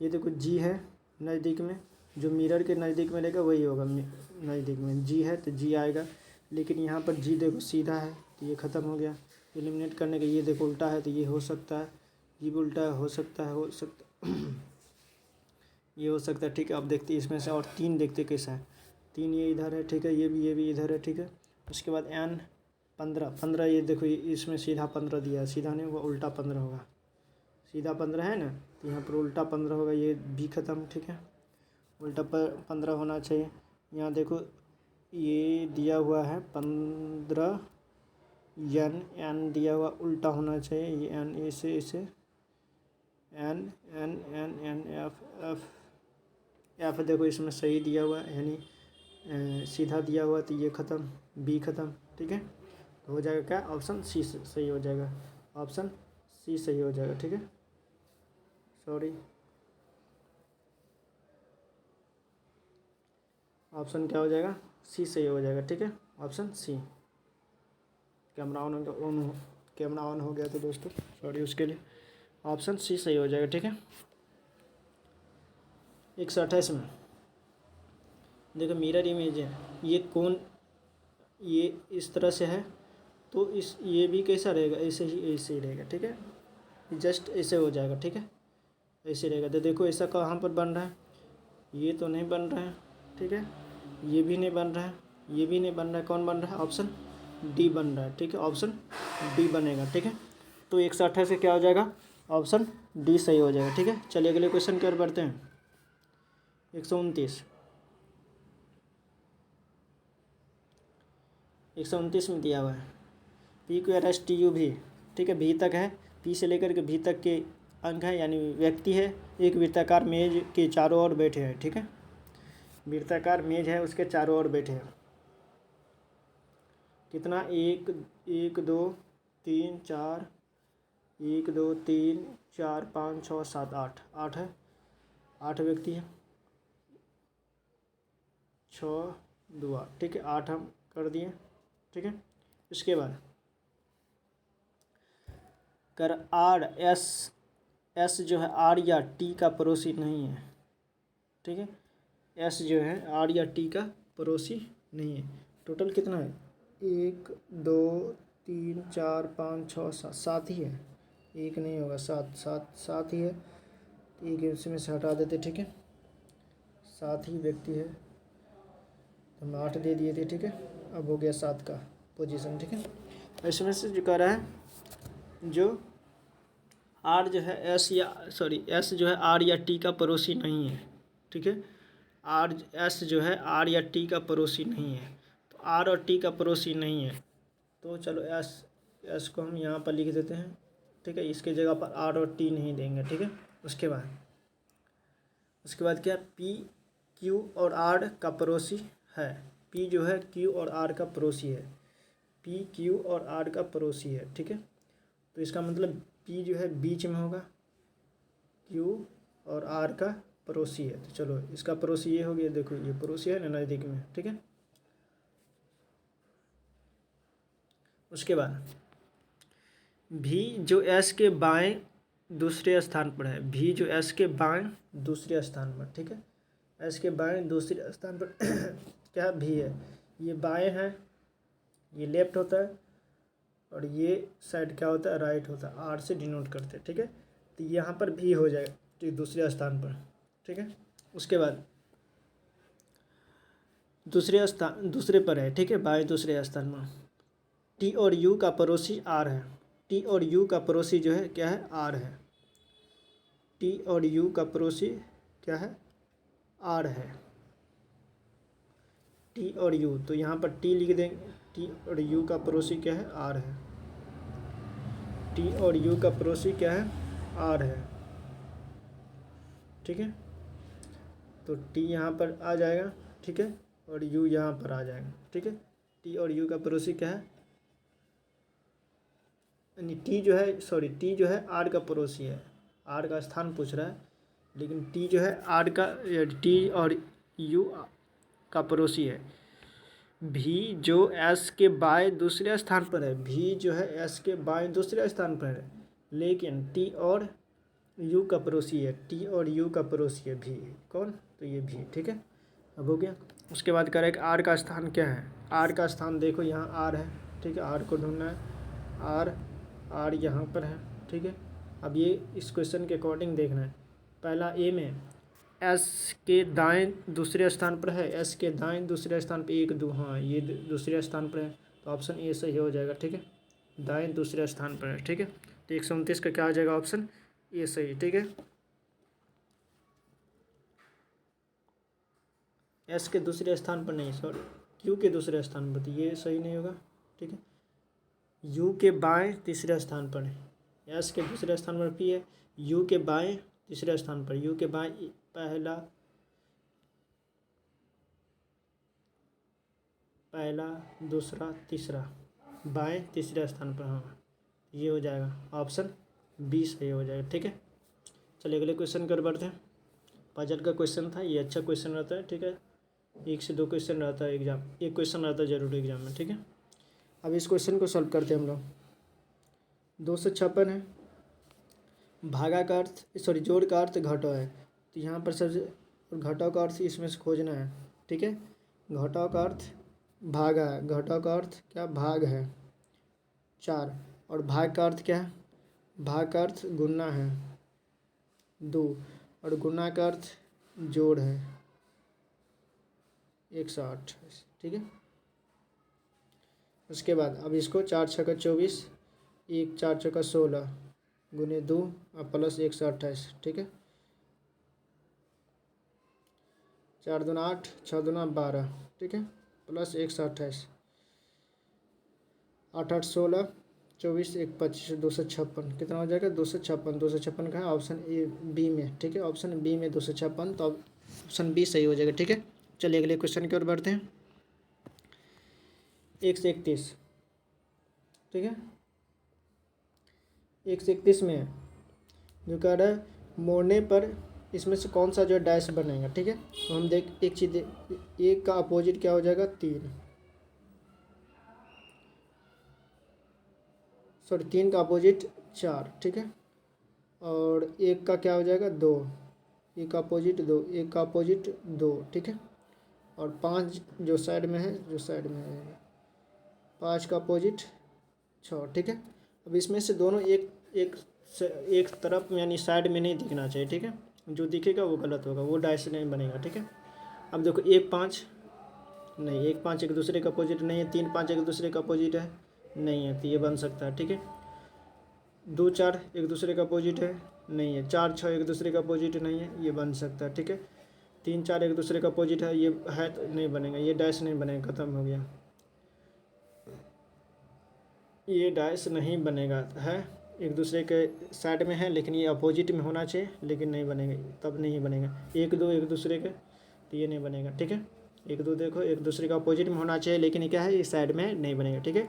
ये देखो जी है नज़दीक में, जो मिरर के नज़दीक में रहेगा वही होगा, नज़दीक में जी है तो जी आएगा, लेकिन यहाँ पर जी देखो सीधा है, तो ये ख़त्म हो गया। एलिमिनेट करने के, ये देखो उल्टा है, तो ये हो सकता है, ये भी उल्टा हो सकता है, ये हो सकता है, ठीक है। अब देखते हैं इसमें से, और 3 देखते कैसा है। 3 ये इधर है, ठीक है, ये भी इधर है, ठीक है। उसके बाद n 15, ये देखो इसमें सीधा 15 दिया है, सीधा नहीं होगा, उल्टा 15 होगा, सीधा 15 है ना, तो यहाँ पर उल्टा 15 होगा, ये भी ख़त्म, ठीक है। उल्टा 15 होना चाहिए। यहाँ देखो ये दिया हुआ है 15, n दिया हुआ उल्टा होना चाहिए, ये n ऐसे n f देखो इसमें सही दिया हुआ है, यानी सीधा दिया हुआ, तो ये ख़त्म, बी ख़त्म, ठीक है। तो हो जाएगा क्या, ऑप्शन सी सही हो जाएगा, ऑप्शन सी सही हो जाएगा, ठीक है। सॉरी, ऑप्शन क्या हो जाएगा, सी सही हो जाएगा, ठीक है। Option C. कैमरा ऑन हो गया तो दोस्तों सॉरी उसके लिए, ऑप्शन सी सही हो जाएगा, ठीक है। 128 में देखो मिरर इमेज है, ये कौन, ये इस तरह से है, तो ये भी कैसा रहेगा, ऐसे ही रहेगा, ठीक है। जस्ट ऐसे हो जाएगा, ठीक है, ऐसे रहेगा। तो देखो ऐसा कहाँ पर बन रहा है, ये तो नहीं बन रहा है, ठीक है, ये भी नहीं बन रहा है, ये भी नहीं बन रहा है, कौन बन रहा है, ऑप्शन डी बन रहा है, ठीक है, ऑप्शन डी बनेगा, ठीक है। तो 128 से क्या हो जाएगा, ऑप्शन डी सही हो जाएगा, ठीक है। चलिए अगले क्वेश्चन की ओर बढ़ते हैं। 129 में दिया हुआ है P Q R S T U भी, ठीक है, भी तक है, पी से लेकर के भी तक के अंक है, यानी व्यक्ति है, एक वृत्ताकार मेज के चारों ओर बैठे हैं, ठीक है, वृत्ताकार मेज है, उसके चारों ओर बैठे हैं। कितना, एक एक दो तीन चार, 1 2 3 4 5 6 7 8, 8 है, 8 व्यक्ति है, 6 2 8, ठीक है, 8 हम कर दिए, ठीक है। इसके बाद कर आर एस, एस जो है आर या टी का पड़ोसी नहीं है, ठीक है, एस जो है आर या टी का पड़ोसी नहीं है। टोटल कितना है, 1 2 3 4 5 6 7, 7 ही है, एक नहीं होगा, 7 ही है, एक इसमें से हटा देते, ठीक है, 7 ही व्यक्ति है, तो हम 8 दे दिए थे, ठीक है। अब हो गया 7 का पोजीशन, ठीक है। इसमें से जो कह रहा है, जो आर जो है एस या सॉरी एस जो है आर या टी का पड़ोसी नहीं है, ठीक है, आर एस जो है आर या टी का पड़ोसी नहीं है, तो आर और टी का पड़ोसी नहीं है, तो चलो एस, एस को हम यहाँ पर लिख देते हैं, ठीक है, इसके जगह पर आर और टी नहीं देंगे, ठीक है। उसके बाद क्या, पी क्यू और आर का पड़ोसी है, पी जो है क्यू और आर का पड़ोसी है, पी क्यू और आर का पड़ोसी है, ठीक है। तो इसका मतलब पी जो है बीच में होगा, क्यू और आर का पड़ोसी है, तो चलो इसका पड़ोसी ये हो गया, देखो ये पड़ोसी है ना नज़दीक में, ठीक है। उसके बाद भी जो एस के बाएं दूसरे स्थान पर है, भी जो एस के बाएं दूसरे स्थान पर, ठीक है, एस के बाएं दूसरे स्थान पर क्या भी है, ये बाएं है, ये लेफ्ट होता है, और ये साइड क्या होता है, राइट होता है, आर से डिनोट करते हैं, ठीक है। तो यहाँ पर भी हो जाएगा, ठीक, दूसरे स्थान पर, ठीक है। उसके बाद दूसरे पर है, ठीक है, बाएं दूसरे स्थान में टी और यू का पड़ोसी आर है, टी और यू का पड़ोसी जो है क्या है, आर है, टी और यू का पड़ोसी क्या है, आर है, टी और यू, तो यहाँ पर टी लिख देंगे, टी और यू का पड़ोसी क्या है, आर है, टी और यू का पड़ोसी क्या है, आर है, ठीक है। तो टी यहाँ पर आ जाएगा, ठीक है, और यू यहाँ पर आ जाएगा, ठीक है। टी और यू का पड़ोसी क्या है, यानी टी जो है आर का पड़ोसी है, आर का स्थान पूछ रहा है, लेकिन टी जो है आर का, टी और यू का पड़ोसी है। भी जो एस के बाएं दूसरे स्थान पर है, भी जो है एस के बाएं दूसरे स्थान पर है, लेकिन टी और यू का पड़ोसी है, टी और यू का पड़ोसी है भी, कौन, तो ये भी, ठीक है। अब हो गया। उसके बाद करें आर का स्थान क्या है, आर का स्थान देखो यहाँ आर है, ठीक है, आर को ढूंढना है, आर यहाँ पर है, ठीक है। अब ये इस क्वेश्चन के अकॉर्डिंग देखना है, पहला ए में एस के दाएं दूसरे स्थान पर है, एस के दाएं दूसरे स्थान पर 1 2, हाँ ये दूसरे स्थान पर है, तो ऑप्शन ए सही हो जाएगा, ठीक है, दाएं दूसरे स्थान पर है, ठीक है। तो 129 का क्या आ जाएगा, ऑप्शन ए सही, ठीक है। एस के दूसरे स्थान पर नहीं, सॉरी क्यू के दूसरे स्थान पर, तो ये सही नहीं होगा, ठीक है। यू के बाएं तीसरे स्थान पर है, एस के दूसरे स्थान पर पी है, यू के बाएं तीसरे स्थान पर, यू के बाएं पहला दूसरा तीसरा, बाएं तीसरे स्थान पर, हाँ ये हो जाएगा, ऑप्शन बी सही हो जाएगा, ठीक है। चलिए अगले क्वेश्चन कर बढ़ते हैं। पजल का क्वेश्चन था, ये अच्छा क्वेश्चन रहता है, ठीक है, 1 से 2 क्वेश्चन रहता है एग्जाम, एक क्वेश्चन रहता है जरूर एग्जाम में, ठीक है। अब इस क्वेश्चन को सॉल्व करते हैं हम लोग। 256 है, भागा का अर्थ सॉरी जोड़ का अर्थ घटाव है, तो यहाँ पर सबसे घटाव का अर्थ इसमें से खोजना है, ठीक है। घटाव का अर्थ भागा है, घटाव का अर्थ क्या, भाग है 4, और भाग का अर्थ क्या है, भाग का अर्थ गुना है 2, और गुना का अर्थ जोड़ है 108, ठीक है। उसके बाद अब इसको 4×6 = 24, 1×4 = 16 गुने 2 और प्लस 128, ठीक है। 4×2 = 8, 6×2 = 12, ठीक है, प्लस 128, 8×8 = 16, 24, 1 25, 256, कितना हो जाएगा 256। 256 का है ऑप्शन ए बी में, ठीक है, ऑप्शन बी में 256, तो ऑप्शन बी सही हो जाएगा, ठीक है। चलिए अगले क्वेश्चन की ओर बढ़ते हैं। 1 से 31, ठीक है, 1 से 31 में जो कह रहा है मोड़ने पर इसमें से कौन सा जो है डैश बनेगा, ठीक है। तो हम देख एक चीज़ एक का अपोजिट क्या हो जाएगा 3, सॉरी 3 का अपोजिट 4, ठीक है, और एक का क्या हो जाएगा 2, एक का अपोजिट 2, एक का अपोजिट 2, ठीक है, और 5 जो साइड में है, 5 का अपोजिट 6, ठीक है। अब इसमें से दोनों एक तरफ यानी साइड में नहीं दिखना चाहिए, ठीक है, जो दिखेगा वो गलत होगा, वो डायस नहीं बनेगा, ठीक है। अब देखो 1 5 नहीं, 1 5 एक दूसरे का अपोजिट नहीं है, 3 5 एक दूसरे का अपोजिट है नहीं है, तो ये बन सकता है, ठीक है। 2 4 एक दूसरे का अपोजिट है नहीं है, 4 6 एक दूसरे का अपोजिट नहीं है, ये बन सकता है, ठीक है। 3 4 एक दूसरे का अपोजिट है, ये है तो नहीं बनेगा, ये डैश नहीं बनेगा, ख़त्म हो गया, ये डैश नहीं बनेगा, है एक दूसरे के साइड में है लेकिन ये अपोजिट में होना चाहिए, लेकिन नहीं बनेगा, तब नहीं बनेगा। 1 2 एक दूसरे के, तो ये नहीं बनेगा, ठीक है। 1 2 देखो एक दूसरे का अपोजिट में होना चाहिए, लेकिन ये क्या है, ये साइड में नहीं बनेगा, ठीक है।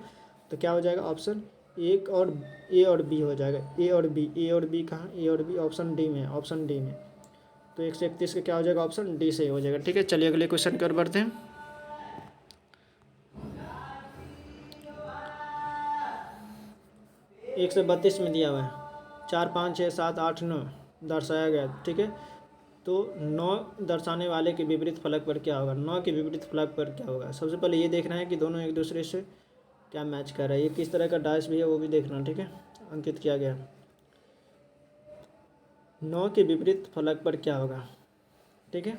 तो क्या हो जाएगा ऑप्शन एक और ए और बी हो जाएगा, ए और बी, ए और बी कहाँ, ए और बी ऑप्शन डी में, ऑप्शन डी में। तो 1 से 31 का क्या हो जाएगा, ऑप्शन डी से हो जाएगा, ठीक है। चलिए अगले क्वेश्चन की ओर बढ़ते हैं। 1 से 32 में दिया हुआ है 4 5 6 7 8 9 दर्शाया गया, ठीक है। तो 9 दर्शाने वाले के विपरीत फलक पर क्या होगा, 9 के विपरीत फलक पर क्या होगा। सबसे पहले ये देखना है कि दोनों एक दूसरे से क्या मैच कर रहा है, ये किस तरह का डाइस भी है वो भी देखना, ठीक है, अंकित किया गया। 9 के विपरीत फलक पर क्या होगा, ठीक है।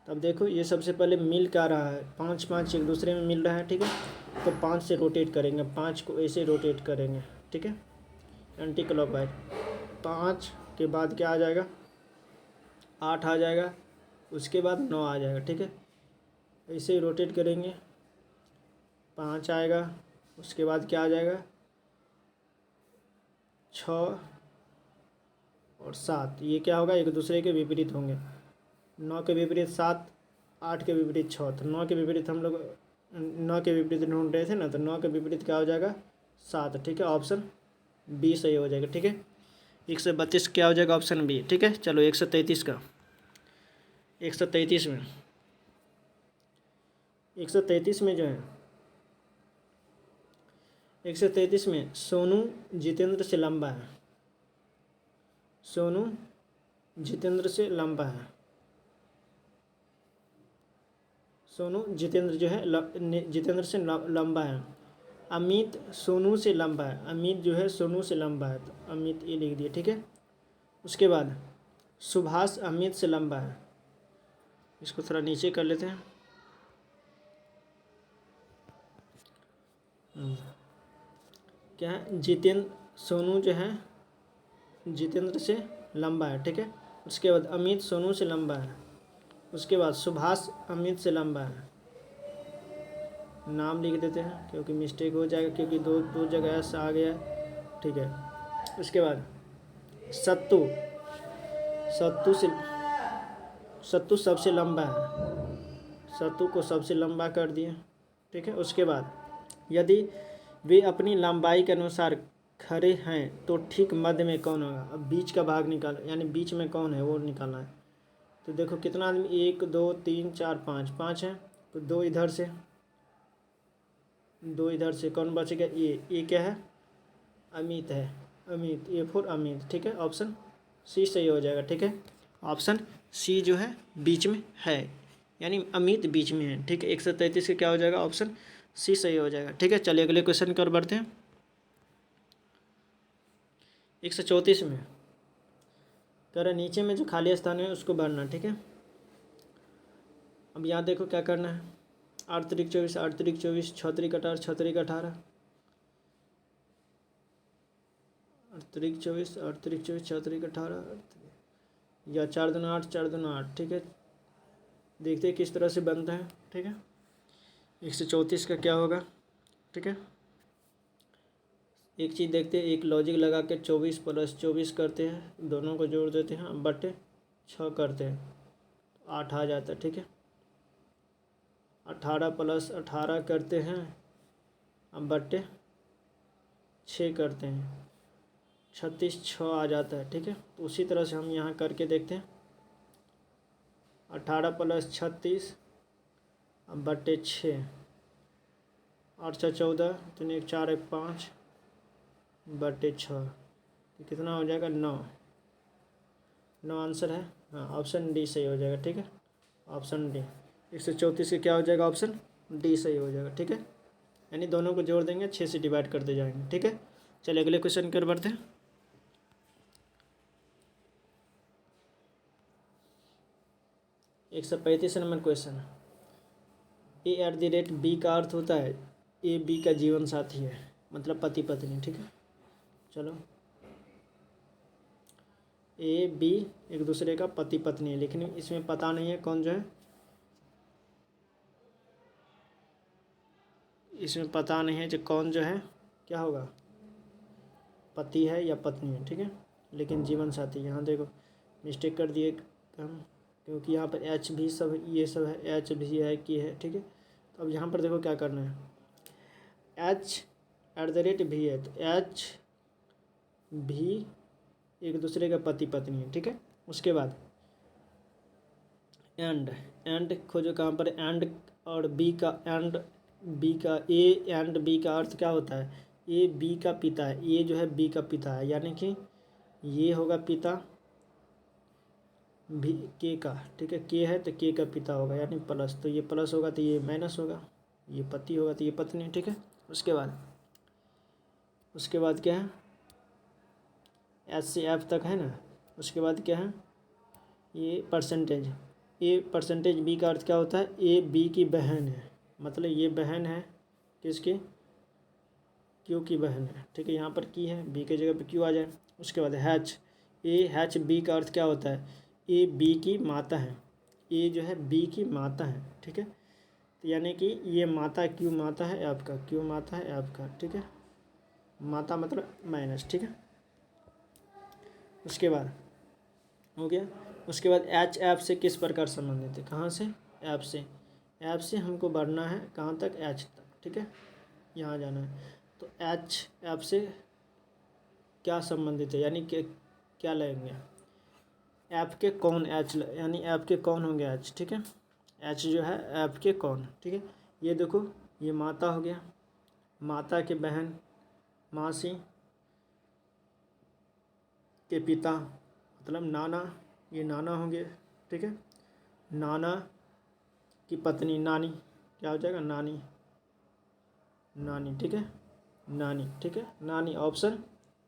तब देखो ये सबसे पहले मिल क्या रहा है, 5 5 एक दूसरे में मिल रहा है, ठीक है। तो 5 से रोटेट करेंगे, 5 को ऐसे रोटेट करेंगे, ठीक है, एंटी क्लॉकवाइज। 5 के बाद क्या आ जाएगा, 8 आ जाएगा, उसके बाद 9 आ जाएगा, ठीक है, ऐसे ही रोटेट करेंगे, 5 आएगा, उसके बाद क्या आ जाएगा 6 और 7, ये क्या होगा एक दूसरे के विपरीत होंगे। 9 के विपरीत 7, 8 के विपरीत 6, तो 9 के विपरीत हम लोग 9 के विपरीत ढूंढ रहे थे ना, तो 9 के विपरीत क्या हो जाएगा 7, ठीक है, ऑप्शन बी सही हो जाएगा, ठीक है। 132 क्या हो जाएगा, ऑप्शन बी, ठीक है। चलो 133 का, 133 में 133 में जो है 133 में सोनू जितेंद्र से लंबा है, सोनू जितेंद्र से लंबा है, सोनू जितेंद्र जो है जितेंद्र से लंबा है। अमित सोनू से लंबा है, अमित जो है सोनू से लंबा है, तो अमित ये लिख दिया, ठीक है। उसके बाद सुभाष अमित से लंबा है, इसको थोड़ा नीचे कर लेते हैं। क्या है, जितेंद्र सोनू जो है जितेंद्र से लंबा है, ठीक है। उसके बाद अमित सोनू से लंबा है, उसके बाद सुभाष अमित से लंबा है, नाम लिख देते हैं क्योंकि मिस्टेक हो जाएगा, क्योंकि दो जगह ऐसा आ गया, ठीक है। उसके बाद सत्तू, सत्तू सबसे लंबा है, सत्तू को सबसे लंबा कर दिए, ठीक है। उसके बाद यदि वे अपनी लंबाई के अनुसार खड़े हैं तो ठीक मध्य में कौन होगा। अब बीच का भाग निकाल, यानी बीच में कौन है वो निकालना है। तो देखो कितना आदमी, 1 2 3 4 5, 5 है, तो 2 इधर से, 2 इधर से, कौन बचेगा, ये क्या है, अमित है, अमित, ए फॉर अमित, ठीक है, ऑप्शन सी सही हो जाएगा, ठीक है। ऑप्शन सी जो है बीच में है, यानी अमित बीच में है, ठीक है। 133 का क्या हो जाएगा, ऑप्शन सी सही हो जाएगा, ठीक है। चलिए अगले क्वेश्चन की ओर बढ़ते हैं। 134 में कह रहा नीचे में जो खाली स्थान है उसको भरना, ठीक है। अब यहाँ देखो क्या करना है, 8 त्रिक 24, 8 त्रिक 24, 6 त्रिक 18, 6 त्रिक 18, 8 त्रिक 24, 8 त्रिक 24, 6 त्रिक 18, या 4 दूना 8, 4 दूना 8। ठीक है, देखते हैं किस तरह से बनता है। ठीक है, 134 का क्या होगा। ठीक है, एक चीज़ देखते हैं, एक लॉजिक लगा के 24 + 24 करते हैं, दोनों को जोड़ देते हैं, बटे 6 करते हैं, 8 आ जाता है। ठीक है, 18 + 18 करते हैं, अब बटे 6 करते हैं, 36 6 आ जाता है। ठीक है, तो उसी तरह से हम यहाँ करके देखते हैं, 18 + 36 अब बटे 6, 8 6 14, 3 1 4 1 5 बटे 6, तो कितना हो जाएगा 9। 9 आंसर है। हाँ, ऑप्शन डी सही हो जाएगा। ठीक है, ऑप्शन डी। 134 के क्या हो जाएगा, ऑप्शन डी सही हो जाएगा। ठीक है, यानी दोनों को जोड़ देंगे, 6 से डिवाइड करते जाएंगे। ठीक है, चलिए अगले क्वेश्चन की ओर बढ़ते हैं। 135 नंबर क्वेश्चन। A@B का अर्थ होता है ए बी का जीवन साथी है, मतलब पति पत्नी। ठीक है, चलो, ए बी एक दूसरे का पति पत्नी है, लेकिन इसमें पता नहीं है कौन जो है, इसमें पता नहीं है जो कौन जो है क्या होगा, पति है या पत्नी है। ठीक है, लेकिन जीवन साथी, यहाँ देखो मिस्टेक कर दिए हम, क्योंकि यहाँ पर एच भी सब ये सब है, एच भी है कि है। ठीक है, तो अब यहाँ पर देखो क्या करना है, H@ भी है, तो एच भी एक दूसरे का पति पत्नी है। ठीक है, उसके बाद एंड खोजो, कहाँ पर एंड और बी का, एंड बी का, ए एंड बी का अर्थ क्या होता है, ए बी का पिता है, ए जो है बी का पिता है, यानी कि ये होगा पिता भी के का। ठीक है, के है तो के का पिता होगा, यानी प्लस, तो ये प्लस होगा तो ये माइनस होगा, ये पति होगा तो ये पत्नी। ठीक है, उसके बाद क्या है, एच से एफ तक है ना, उसके बाद क्या है, ये परसेंटेज, ए बी का अर्थ क्या होता है, ए बी की बहन है, मतलब ये बहन है किसकी, क्यू की बहन है। ठीक है, यहाँ पर की है, बी के जगह पे क्यू आ जाए। उसके बाद हैच बी का अर्थ क्या होता है, ए बी की माता है, ए जो है बी की माता है। ठीक है, तो यानी कि ये माता, क्यू माता है आपका, क्यू माता है आपका। ठीक है, माता मतलब माइनस। ठीक है, उसके बाद हो गया। उसके बाद एच ऐप से किस प्रकार संबंधित है, कहाँ से, ऐप से हमको बढ़ना है कहाँ तक, एच तक। ठीक है, यहाँ जाना है, तो एच ऐप से क्या संबंधित है, यानी कि क्या लेंगे, ऐप के कौन एच, यानी ऐप के कौन होंगे एच। ठीक है, एच जो है ऐप के कौन। ठीक है, ये देखो, ये माता हो गया, माता के बहन, मासी के पिता मतलब नाना, ये नाना होंगे। ठीक है, नाना की पत्नी नानी, क्या हो जाएगा, नानी, नानी। ठीक है, नानी। ठीक है, नानी, ऑप्शन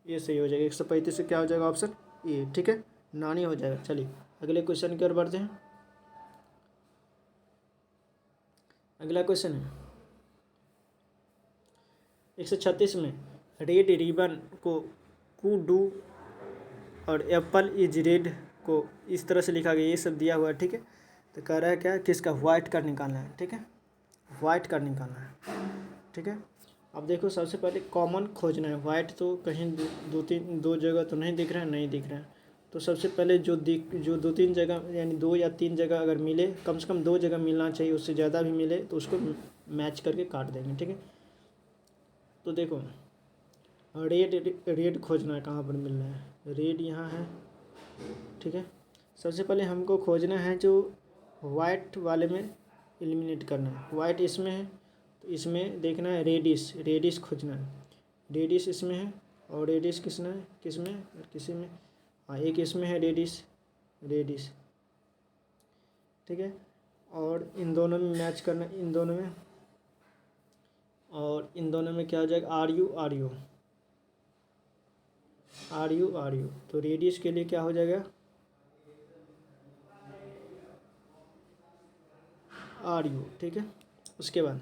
ये सही हो जाएगा। 135 से क्या हो जाएगा, ऑप्शन ए। ठीक है, नानी हो जाएगा। चलिए अगले क्वेश्चन की ओर बढ़ते हैं। अगला क्वेश्चन है 136 में, रेड रिबन को डू और एप्पल इज रेड को इस तरह से लिखा गया, ये सब दिया हुआ है। ठीक है, तो कह रहा है क्या, किसका, वाइट का निकालना है। ठीक है, वाइट का निकालना है। ठीक है, अब देखो सबसे पहले कॉमन खोजना है, वाइट तो कहीं दो जगह तो नहीं दिख रहा है, नहीं दिख रहा है, तो सबसे पहले जो 2-3 जगह, यानी 2 या 3 जगह अगर मिले, कम से कम 2 जगह मिलना चाहिए, उससे ज़्यादा भी मिले तो उसको मैच करके काट देंगे। ठीक है, तो देखो रेड खोजना है, कहाँ पर मिल रहा है, रेड यहाँ है। ठीक है, सबसे पहले हमको खोजना है जो वाइट वाले में एलिमिनेट करना है, वाइट इसमें है तो इसमें देखना है रेडिश खोजना है, रेडिश इसमें है और रेडिश किसमें और किसी में, हाँ एक इसमें है रेडिश। ठीक है, और इन दोनों में मैच करना, इन दोनों में, और इन दोनों में क्या हो जाएगा, आर यू, तो रेडिश के लिए क्या हो जाएगा, आर यू। ठीक है, उसके बाद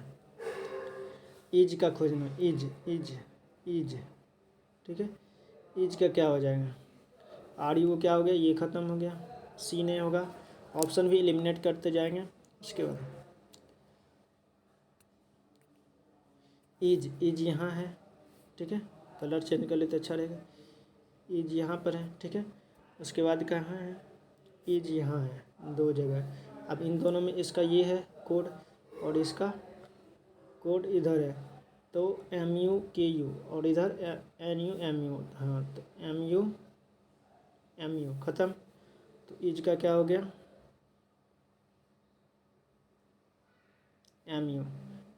इज का खोजना, इज इज इज, ठीक है। इज का क्या हो जाएगा, आर यू क्या हो गया, ये ख़त्म हो गया, सी नहीं होगा, ऑप्शन भी एलिमिनेट करते जाएंगे। उसके बाद इज यहाँ है, ठीक है, कलर चेंज कर लेते अच्छा रहेगा। इज यहाँ पर है, ठीक है। उसके बाद कहाँ है, इज यहाँ है, दो जगह। अब इन दोनों में इसका ये है कोड और इसका कोड इधर है, तो MU KU और इधर NU MU, हाँ तो MU MU ख़त्म। तो इज का क्या हो गया, MU,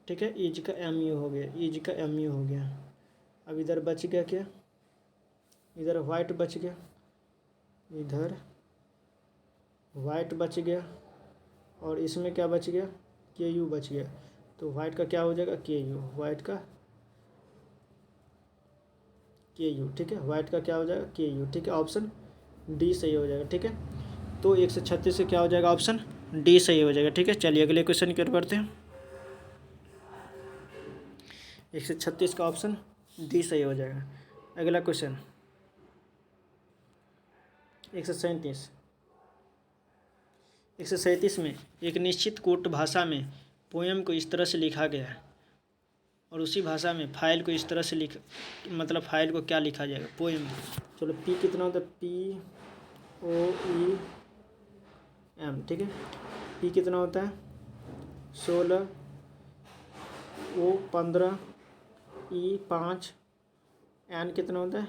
ठीक है। इज का MU हो गया, इज का MU हो गया। अब इधर बच गया क्या, इधर वाइट बच गया, इधर वाइट बच गया, और इसमें क्या बच गया, KU बच गया। तो वाइट का क्या हो जाएगा, KU, वाइट का KU, ठीक है। वाइट का क्या हो जाएगा, KU, ठीक है। ऑप्शन डी सही हो जाएगा, ठीक है। तो 136 से क्या हो जाएगा, ऑप्शन डी सही हो जाएगा, ठीक है। चलिए अगले क्वेश्चन की ओर बढ़ते हैं। 136 का ऑप्शन डी सही हो जाएगा। अगला क्वेश्चन 137। 137 में एक निश्चित कोट भाषा में पोएम को इस तरह से लिखा गया है, और उसी भाषा में फाइल को इस तरह से मतलब फाइल को क्या लिखा जाएगा, पोएम। चलो पी कितना होता है, POEM, ठीक है। पी कितना होता है 16, O 15, E 5, N कितना होता है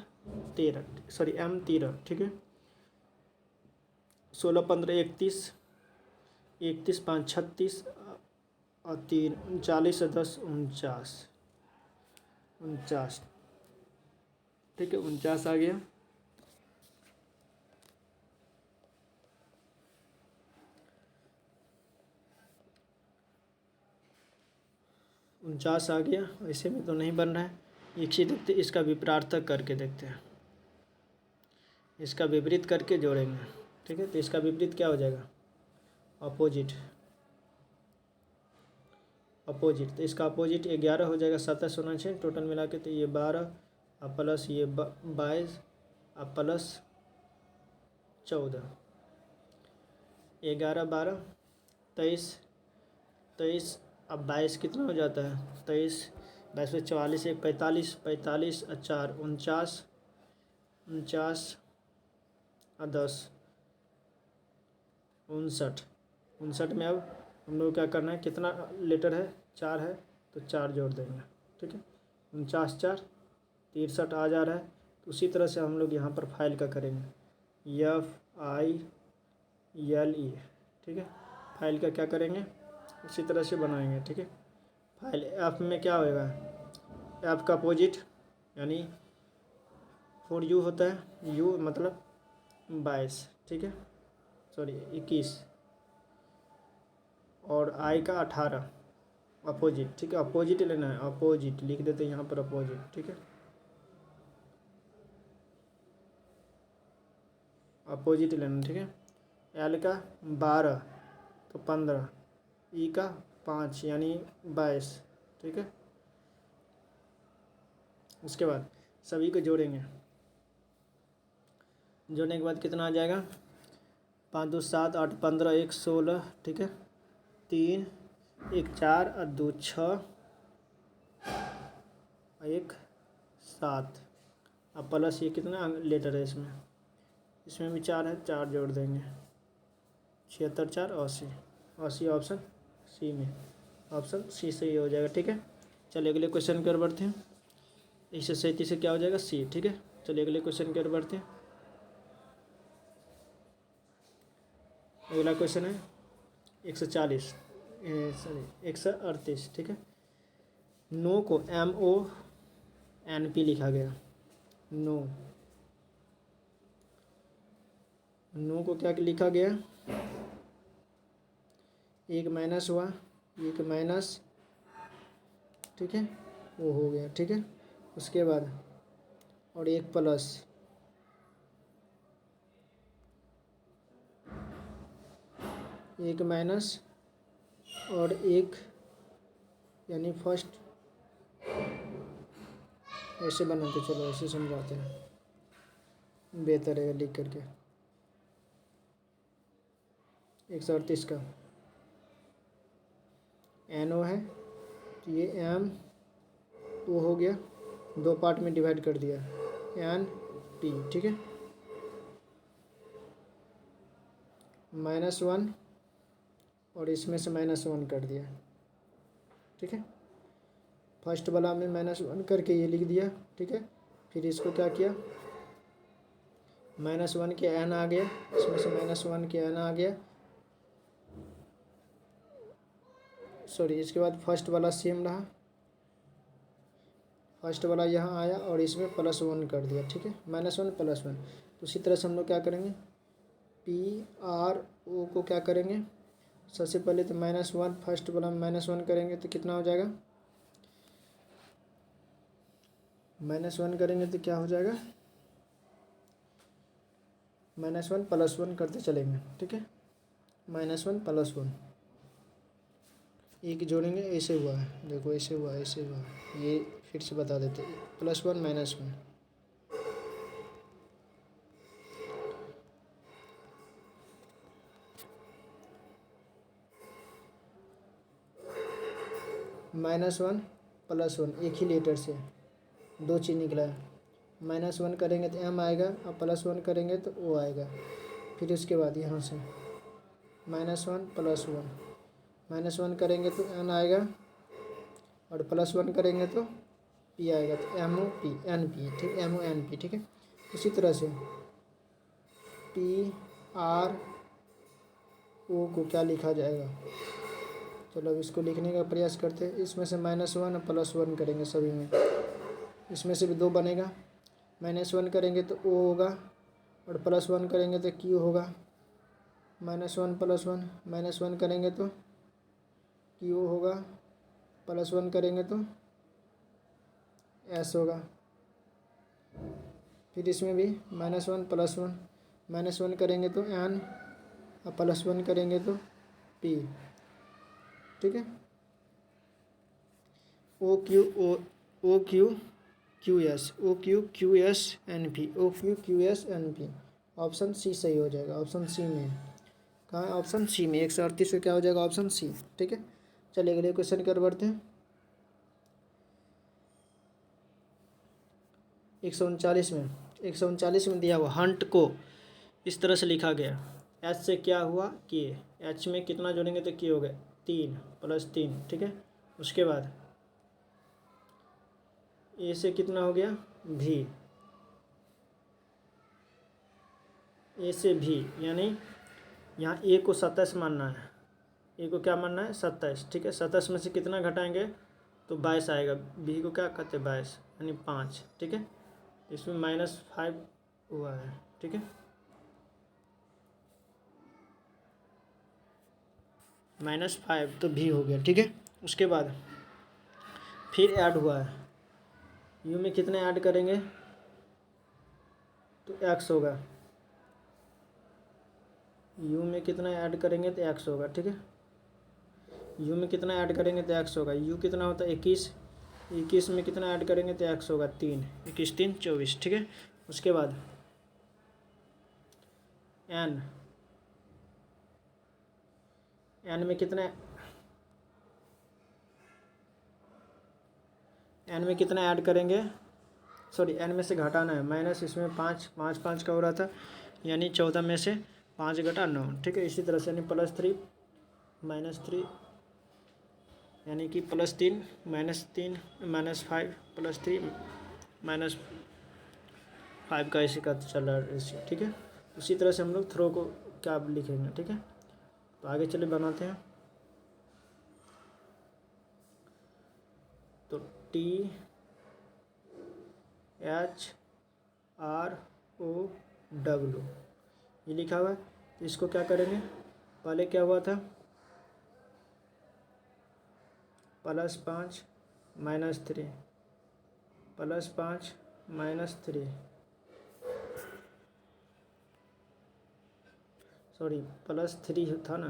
13, सॉरी M 13, ठीक है। 16 15 31, 31 5 36 और 3 39 और 10 49, ठीक है। 49 आ गया। उनचास आ गया, ऐसे में तो नहीं बन रहा है। एक ही देखते, इसका विपरीतार्थक करके देखते हैं, इसका विपरीत करके जोड़ेंगे, ठीक है। तो इसका विपरीत क्या हो जाएगा, अपोजिट, अपोजिट। तो इसका अपोजिट 11 हो जाएगा, 27 होना चाहिए टोटल मिला के। तो ये 12 और प्लस ये 22 और प्लस 14, 11 12 23, 23 अब 22 कितना हो जाता है, 23 22 में 44, 1 45, 45 और 4 49, 49 और 10 59, 59 में अब हम लोग क्या करना है, कितना लेटर है, 4 है, तो 4 जोड़ देंगे, ठीक है। 49 4 63 आ जा रहा है। तो उसी तरह से हम लोग यहाँ पर फाइल का करेंगे, FILE, ठीक है। फाइल का क्या करेंगे, उसी तरह से बनाएंगे, ठीक है। फाइल एफ में क्या होएगा, एफ का अपोजिट यानी 4U होता है, U मतलब 22, ठीक है, सॉरी 21, और I का 18 अपोजिट, ठीक है। अपोजिट लेना है, अपोजिट लिख देते हैं यहाँ पर, अपोजिट, ठीक है। अपोजिट लेना, ठीक है। L का 12 तो 15, E का 5 यानी 22, ठीक है। उसके बाद सभी को जोड़ेंगे, जोड़ने के बाद कितना आ जाएगा, 5 2 7 8 15 1 16, ठीक है। 3 1 4 और 2 6 और 1 7, अब प्लस ये कितना लेटर है इसमें, इसमें भी 4 है, 4 जोड़ देंगे, 76 4 80, 80 ऑप्शन सी में, ऑप्शन सी सही हो जाएगा, ठीक है। चलिए अगले क्वेश्चन की ओर बढ़ते हैं। 137 से क्या हो जाएगा, सी, ठीक है। चलिए अगले क्वेश्चन की ओर बढ़ते हैं। अगला क्वेश्चन है 140, सॉरी 138, ठीक है। नो को MONP लिखा गया, नो, नो को क्या लिखा गया, एक माइनस हुआ, एक माइनस, ठीक है, वो हो गया, ठीक है। उसके बाद और एक प्लस, एक माइनस और एक यानी फर्स्ट ऐसे बनाते, चलो ऐसे समझाते हैं, बेहतर है लिख करके। 138 का NO है, तो ये M O हो गया, 2 पार्ट में डिवाइड कर दिया, NP, ठीक है। -1 और इसमें से -1 कर दिया, ठीक है। फर्स्ट वाला में -1 करके ये लिख दिया, ठीक है। फिर इसको क्या किया, -1 के N आ गया, इसमें से -1 के N आ गया, सॉरी। इसके बाद फर्स्ट वाला सेम रहा, फर्स्ट वाला यहाँ आया और इसमें +1 कर दिया, ठीक है। -1 +1। तो उसी तरह से हम लोग क्या करेंगे, PRO को क्या करेंगे, सबसे पहले तो -1, फर्स्ट वाला में -1 करेंगे तो कितना हो जाएगा, -1 करेंगे तो क्या हो जाएगा, -1 +1 करते चलेंगे, ठीक है। -1 +1 एक जोड़ेंगे, ऐसे हुआ है, देखो ऐसे हुआ, ऐसे हुआ, ये फिर से बता देते, +1 -1 -1 +1 एक ही लेटर से 2 चीज़ निकला है। -1 करेंगे तो M आएगा और +1 करेंगे तो O आएगा। फिर उसके बाद यहाँ से -1 +1, -1 करेंगे तो N आएगा और +1 करेंगे तो P आएगा, तो MOP NP, ठीक, MONP, ठीक है। उसी तरह से PRO को क्या लिखा जाएगा, चलो अब इसको लिखने का प्रयास करते हैं। इसमें से -1 और +1 करेंगे सभी में, इसमें से भी 2 बनेगा, -1 करेंगे तो O होगा और +1 करेंगे तो Q होगा, -1 +1, -1 करेंगे तो Q होगा, +1 करेंगे तो S होगा। फिर इसमें भी -1 +1, -1 करेंगे तो N और +1 करेंगे तो P, ठीक है। OQQSNP, OQQSNP, ऑप्शन सी सही हो जाएगा, ऑप्शन सी में। कहाँ है, ऑप्शन सी में। 138 में क्या हो जाएगा, ऑप्शन सी, ठीक है। चलिए अगले क्वेश्चन कर बढ़ते हैं। 139 में दिया हुआ हंट को इस तरह से लिखा गया, H से क्या हुआ, K, H में कितना जोड़ेंगे तो K हो गया 3 + 3, ठीक है। उसके बाद A से कितना हो गया V, A से V, यानी यहाँ A को 27 मानना है, A को क्या मानना है 27, ठीक है। 27 में से कितना घटाएंगे तो 22 आएगा, B को क्या कहते हैं 22 यानी 5, ठीक है। इसमें -5 हुआ है, ठीक है, -5 तो भी हो गया, ठीक है। उसके बाद फिर ऐड हुआ है, U में कितने ऐड करेंगे तो X होगा, U में कितना ऐड करेंगे तो X होगा, ठीक है। U में कितना ऐड करेंगे तो X होगा, U कितना होता है 21, 21 में कितना ऐड करेंगे तो X होगा 3, 21 3 24, ठीक है। उसके बाद N, N में कितना, N में कितना ऐड करेंगे, सॉरी N में से घटाना है, माइनस इसमें 5 5 5 का हो रहा था, यानी 14 में से 5 घटा 9, ठीक है। इसी तरह से यानी +3 -3, यानी कि +3 -3 -5 +3 -5 का इसी का चल रहा है रेशियो, ठीक है। उसी तरह से हम लोग थ्रो को क्या लिखेंगे, ठीक है। तो आगे चले बनाते हैं। तो THROW ये लिखा हुआ है, तो इसको क्या करेंगे, पहले क्या हुआ था +5 -3 +5 -3, सॉरी +3 था ना,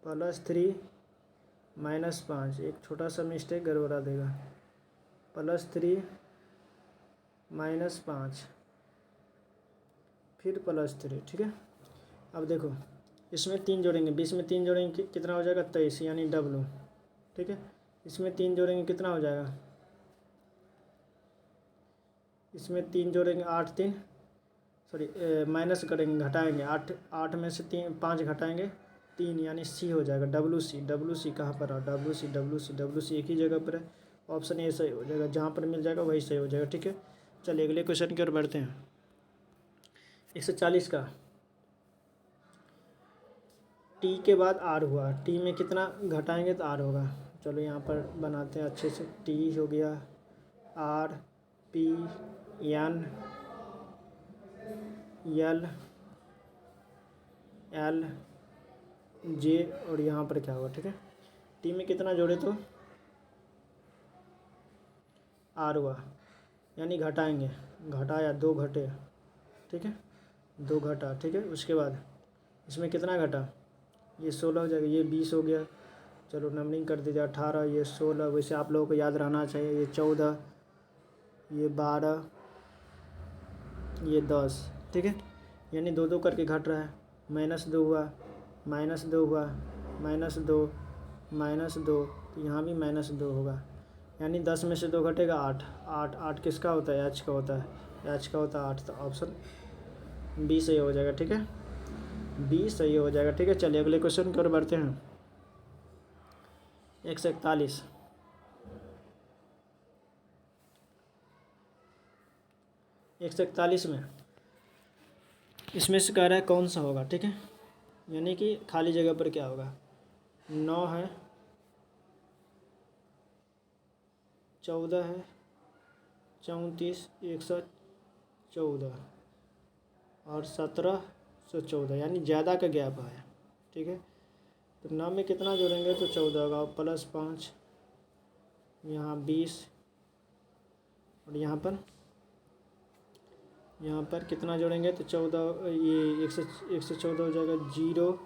+3 -5, एक छोटा सा मिस्टेक गड़बड़ा देगा, +3 -5 फिर +3, ठीक है। अब देखो इसमें 3 जोड़ेंगे, 20 में 3 जोड़ेंगे कितना हो जाएगा 23, यानी W, ठीक है। इसमें 3 जोड़ेंगे कितना हो जाएगा, इसमें 3 जोड़ेंगे 8 3 सॉरी माइनस करेंगे, घटाएंगे, 8 में से 5 घटाएंगे 3, यानी C हो जाएगा, WC कहाँ पर है, WC एक ही जगह पर है, ऑप्शन ए सही हो जाएगा, जहाँ पर मिल जाएगा वही सही हो जाएगा, ठीक है। चलिए अगले क्वेश्चन की ओर बढ़ते हैं। 140 का T के बाद R हुआ, T में कितना घटाएंगे तो R होगा। चलो यहाँ पर बनाते हैं अच्छे से, T हो गया, R P N L L J और यहाँ पर क्या होगा, ठीक है। T में कितना जोड़े तो R हुआ, यानी घटाएंगे, घटाया 2 घटे, ठीक है, 2 घटा, ठीक है। उसके बाद इसमें कितना घटा, ये 16 हो जाएगा, ये 20 हो गया, चलो नंबरिंग कर दीजिए, 18, ये 16, वैसे आप लोगों को याद रहना चाहिए, ये 14, ये 12, ये 10, ठीक है, यानी 2 करके घट रहा है, -2 हुआ, -2 हुआ, -2 -2, तो यहाँ भी -2 होगा, यानी 10 में से 2 घटेगा 8 किसका होता है, H का होता है, H का होता है 8, तो ऑप्शन B सही हो जाएगा, ठीक है, B सही हो जाएगा, ठीक है। चलिए अगले क्वेश्चन की ओर बढ़ते हैं। 141 141 में इसमें से कह रहा है कौन सा होगा, ठीक है, यानी कि खाली जगह पर क्या होगा, 9 है, 14 है, 34 114 और 1714, यानी ज़्यादा का गैप है, ठीक है। तो 9 में कितना जोड़ेंगे तो 14 होगा, +5, यहाँ 20 और यहाँ पर कितना जोड़ेंगे तो 14, ये 114 हो जाएगा, 0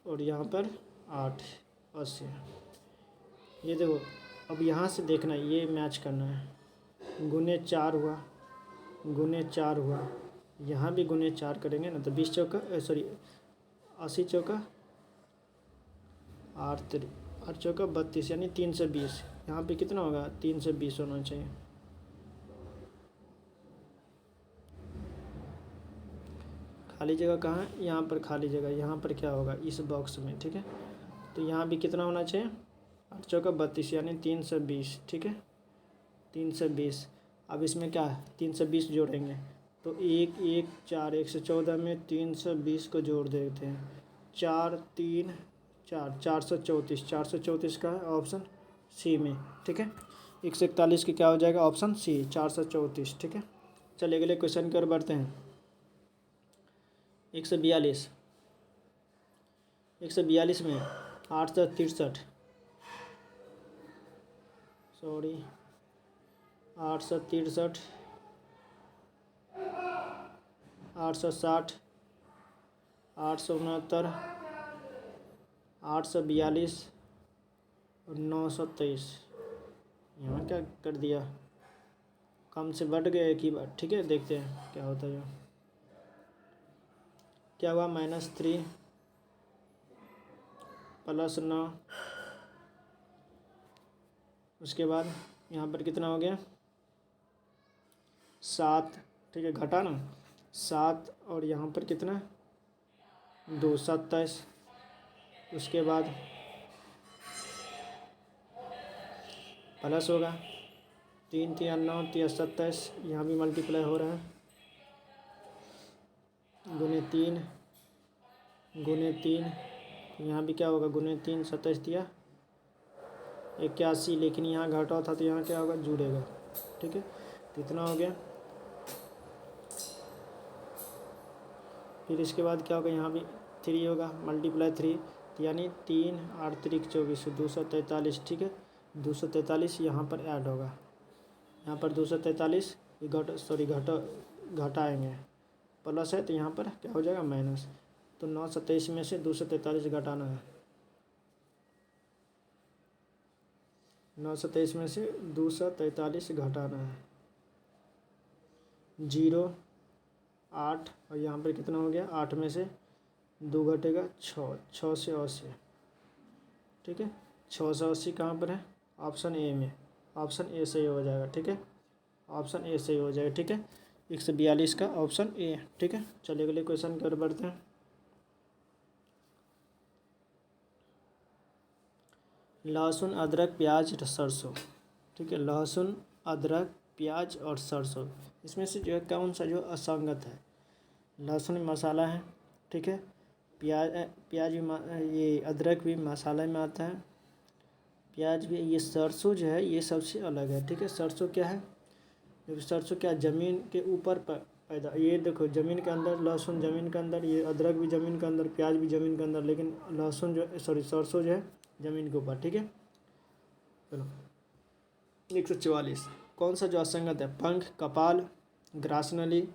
और यहाँ पर 8 80। ये देखो अब यहाँ से देखना, ये मैच करना है, ×4 हुआ, ×4 हुआ, यहाँ भी ×4 करेंगे ना, तो 20 चौका 80 चौका 8 चौका 32, यानी 320, यहाँ पे कितना होगा 320 होना चाहिए। खाली जगह कहाँ है, यहाँ पर खाली जगह, यहाँ पर क्या होगा इस बॉक्स में, ठीक है। तो यहाँ भी कितना होना चाहिए, 8 चौका 32, यानी 320, ठीक है, 320। अब इसमें क्या है 320 जोड़ेंगे, तो 1 1 4 114 में 320 को जोड़ देते हैं, 4 3 4 434 का ऑप्शन सी में, ठीक है। 141 की क्या हो जाएगा, ऑप्शन सी 434, ठीक है। चलिए अगले क्वेश्चन की ओर बढ़ते हैं। 142 में 863 863 860 869 842 और 923, यहाँ क्या कर दिया, कम से बढ़ गया एक ही बार, ठीक है। देखते हैं क्या होता है, क्या हुआ, -3 +9, उसके बाद यहाँ पर कितना हो गया 7, ठीक है, घटा ना 7 और यहाँ पर कितना 2 27, उसके बाद प्लस होगा 3 3 9 3 27, यहाँ भी मल्टीप्लाई हो रहा है, ×3 यहाँ भी क्या होगा ×3 27 दिया 81, लेकिन यहाँ घटा था तो यहाँ क्या होगा जुड़ेगा, ठीक है। तो इतना हो गया, फिर इसके बाद क्या होगा, यहाँ भी 3 होगा, मल्टीप्लाई 3, यानी 3 8 3 24 243, ठीक है, 243 यहाँ पर ऐड होगा, यहाँ पर 243 घटाएंगे, प्लस है तो यहाँ पर क्या हो जाएगा माइनस, तो 927 में से 243 घटाना है, 923 में से 243 घटाना है, 0 8, और यहाँ पर कितना हो गया, 8 में से 2 घटेगा 6, 6 से 80, ठीक है। 6 से 80 कहाँ पर है, ऑप्शन ए में, ऑप्शन ए सही हो जाएगा, ठीक है, ऑप्शन ए सही हो जाएगा, ठीक है। 142 का ऑप्शन ए, ठीक है। चलिए अगले क्वेश्चन की ओर बढ़ते हैं। लहसुन, अदरक, प्याज, सरसों, ठीक है। लहसुन, अदरक, प्याज और सरसों, इसमें से जो है कौन सा जो असंगत है। लहसुन मसाला है, ठीक है। प्याज भी ये अदरक भी मसाला में आता है, प्याज भी। ये सरसों जो है ये सबसे अलग है, ठीक है। सरसों क्या है, जब सरसों क्या ज़मीन के ऊपर पैदा, ये देखो ज़मीन के अंदर, लहसुन ज़मीन के अंदर, ये अदरक भी ज़मीन के अंदर, प्याज भी ज़मीन के अंदर, लेकिन लहसुन जो सरसों जो है ज़मीन के ऊपर, ठीक है। चलो 144, कौन सा जो असंगत है, पंख, कपाल, ग्रासनली,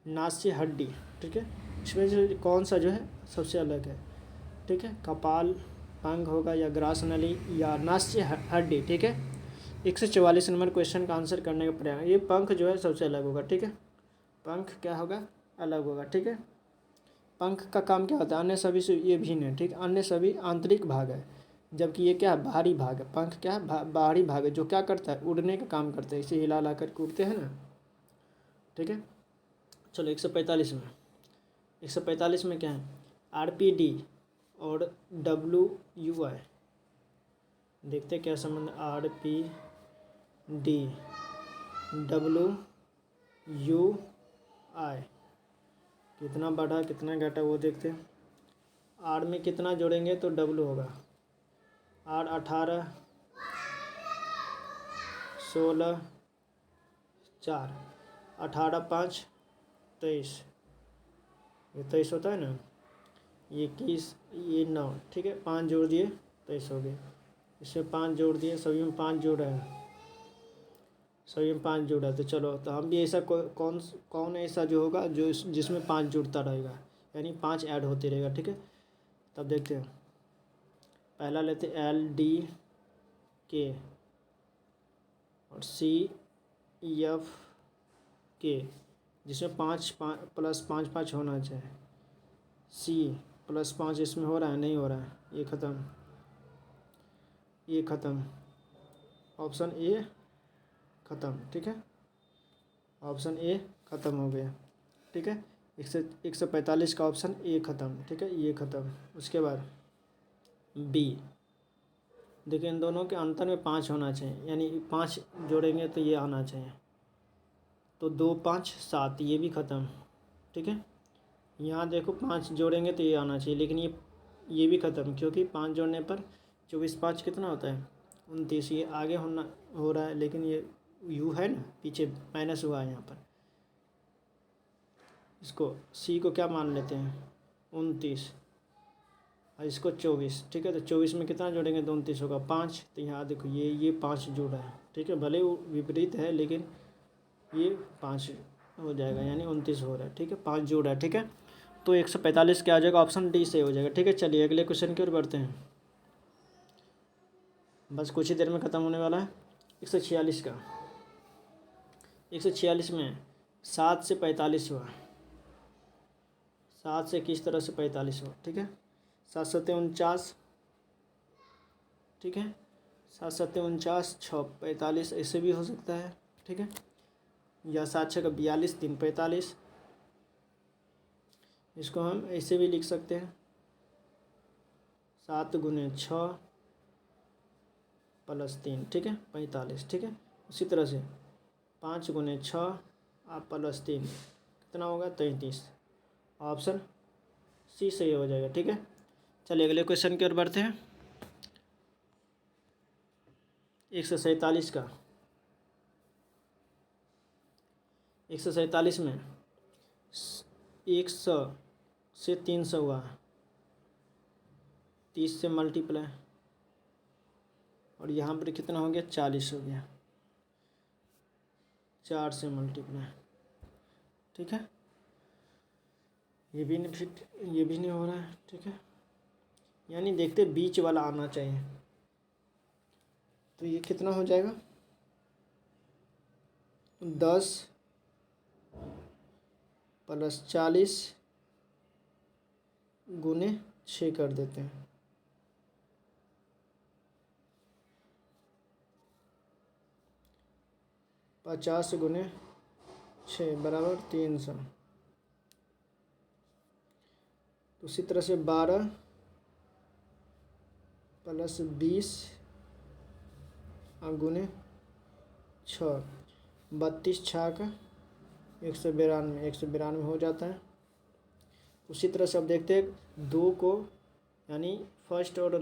नास्य हड्डी, ठीक है। इसमें से कौन सा जो है सबसे अलग है, ठीक है। कपाल, पंख होगा, या ग्रासनली, या नास्य हड्डी, ठीक है। 144 नंबर क्वेश्चन का आंसर करने का प्रयास, ये पंख जो है सबसे अलग होगा, ठीक है। पंख क्या होगा, अलग होगा, ठीक है। पंख का काम क्या होता है, अन्य सभी से ये भिन्न है, ठीक। अन्य सभी आंतरिक भाग है, जबकि ये क्या है, बाहरी भाग है। पंख क्या है, बाहरी भाग है, जो क्या करता है, उड़ने का काम करता है, इसे हिला हिला कर उड़ते हैं ना, ठीक है। चलो 145 में क्या है, RPD और WUI, देखते हैं क्या संबंध, RPD WUI, कितना बढ़ा कितना घटा वो देखते हैं। R में कितना जोड़ेंगे तो W होगा, R 18 16 4, 18 5 23, ये 23 होता है ना, ये 21, ये 9, ठीक है। 5 जोड़ दिए 23 हो गए, इसमें 5 जोड़ दिए, सभी में 5 जोड़ा है, सभी में 5 जोड़ा। तो चलो, तो हम भी ऐसा कौन ऐसा जो होगा जो जिसमें 5 जुड़ता रहेगा, यानी 5 ऐड होते रहेगा, ठीक है। तब देखते हैं, पहला लेते LDK और CFK, जिसमें 5 प्लस 5 5 होना चाहिए। C प्लस 5 इसमें हो रहा है, नहीं हो रहा है, ये ख़त्म, ये ख़त्म, ऑप्शन ए ख़त्म, ठीक है। ऑप्शन ए ख़त्म हो गया, ठीक है। 145 का ऑप्शन ए ख़त्म, ठीक है, ये ख़त्म। उसके बाद बी, देखिए इन दोनों के अंतर में 5 होना चाहिए, यानी 5 जोड़ेंगे तो ये आना चाहिए, तो 2 5 7, ये भी ख़त्म, ठीक है। यहाँ देखो 5 जोड़ेंगे तो ये आना चाहिए, लेकिन ये भी ख़त्म, क्योंकि 5 जोड़ने पर 24 5 कितना होता है, 29, ये आगे हो रहा है, लेकिन ये यू है ना, पीछे माइनस हुआ है यहाँ पर। इसको सी को क्या मान लेते हैं, 29, और इसको 24, ठीक है। तो 24 में कितना जोड़ेंगे तो 29 होगा, 5। तो यहाँ देखो ये 5 जोड़ा है, ठीक है, भले वो विपरीत है, लेकिन ये 5 हो जाएगा, यानी 29 हो रहा है, ठीक है, 5 जोड़ा है, ठीक है। तो 145 क्या आ जाएगा, ऑप्शन डी से हो जाएगा, ठीक है। चलिए अगले क्वेश्चन की ओर बढ़ते हैं, बस कुछ ही देर में ख़त्म होने वाला है। 146 का, 146 में 7 से 45 हुआ, 7 से किस तरह से 45 हुआ, ठीक है। 7 7 49, ठीक है, 7 7 49, 6 45, ऐसे भी हो सकता है, ठीक है, या 7 6 42 3 45, इसको हम ऐसे भी लिख सकते हैं, 7 गुने 6 प्लस 3, ठीक है, 45, ठीक है। उसी तरह से 5 गुने 6 प्लस 3 कितना होगा, 33, ऑप्शन सी सही हो जाएगा, ठीक है। चलिए अगले क्वेश्चन की ओर बढ़ते हैं। 147 का, 147 में 100 से 300 हुआ, 30 से मल्टीप्लाई, और यहाँ पर कितना हो गया, 40 हो गया, 4 से मल्टीप्लाई, ठीक है। ये भी नहीं हो रहा है, ठीक है, यानी देखते बीच वाला आना चाहिए, तो ये कितना हो जाएगा, 10 + 40 गुने 6 कर देते हैं। 50 गुने 6 बराबर 300। उसी तरह से 12 + 20 गुने 6, 32 छाक 192, 192 हो जाता है। उसी तरह से अब देखते हैं 2 को, यानी फर्स्ट और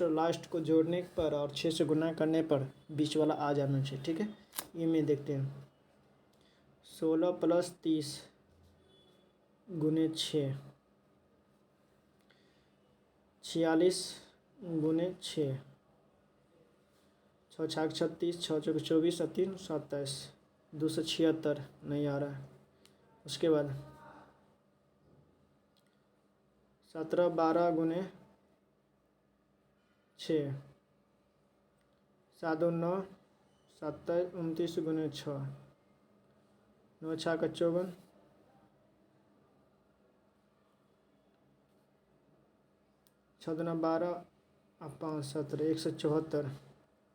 लास्ट को जोड़ने पर और 6 से गुना करने पर बीच वाला आ जाना चाहिए। ठीक है, ये में देखते हैं। 16 + 30 गुने 6, 46 गुने 6, 6 छाक 36, 6 चौक 24 और 3 27, 276 नहीं आ रहा है। उसके बाद 17 12 गुने 6, 7 9 27 29 गुने 6, 9 छाक 54, 6 2 12 और 5 17, 174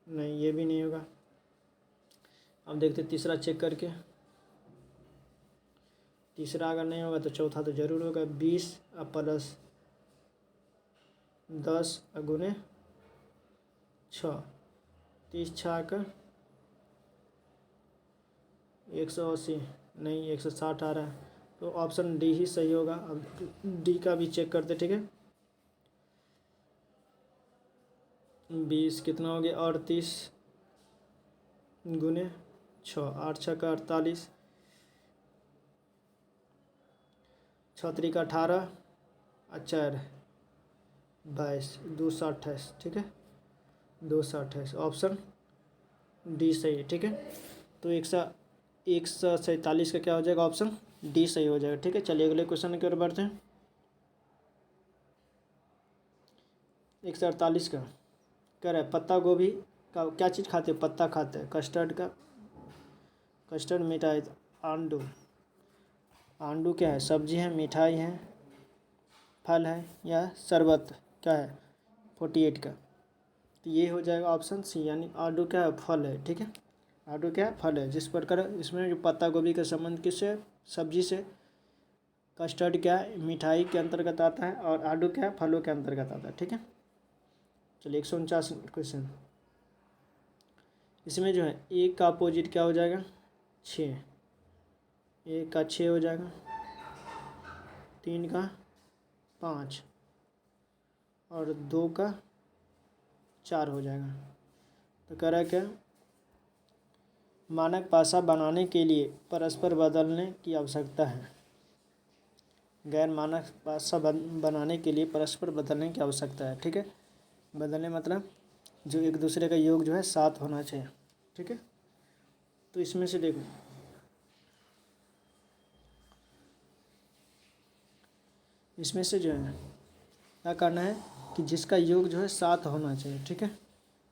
नहीं, ये भी नहीं होगा। अब देखते तीसरा चेक करके। तीसरा अगर नहीं होगा तो चौथा तो जरूर होगा। 20 + 10 गुने 6, 30 छाक 180 नहीं, 160 आ रहा है। तो ऑप्शन डी ही सही होगा। अब डी का भी चेक करते। ठीक है, 20 कितना हो गया, 38 गुने 6, 8 छक्का 48, 6 त्रिका 18 और 4 22, 228। ठीक है, 228 ऑप्शन डी सही है। ठीक है, तो 147 का क्या हो जाएगा, ऑप्शन डी सही हो जाएगा। ठीक है, चलिए अगले क्वेश्चन की ओर बढ़ते हैं। 148 का कह रहा है पत्ता गोभी का क्या चीज़ खाते हैं, पत्ता खाते हैं। कस्टर्ड मिठाई, आंडू। आंडू क्या है, सब्जी है, मिठाई है, फल है या शरबत क्या है, 48 का। तो ये हो जाएगा ऑप्शन सी, यानी आडू क्या है, फल है। ठीक है, आडू क्या है, फल है। जिस प्रकार इसमें जो पत्ता गोभी का संबंध किससे, सब्जी से। कस्टर्ड क्या है, मिठाई के अंतर्गत आता है। और आडू क्या है, फलों के अंतर्गत आता है। ठीक है, चलिए 149 क्वेश्चन। इसमें जो है 1 का अपोजिट क्या हो जाएगा, 6। 1 का 6 हो जाएगा, 3 का 5 और 2 का 4 हो जाएगा। तो कह रहा है क्या, मानक पासा बनाने के लिए परस्पर बदलने की आवश्यकता है। गैर मानक पासा बनाने के लिए परस्पर बदलने की आवश्यकता है। ठीक है, बदलने मतलब जो एक दूसरे का योग जो है 7 होना चाहिए। ठीक है, तो इसमें से देखो, इसमें से जो है क्या करना है कि जिसका योग जो है 7 होना चाहिए। ठीक है,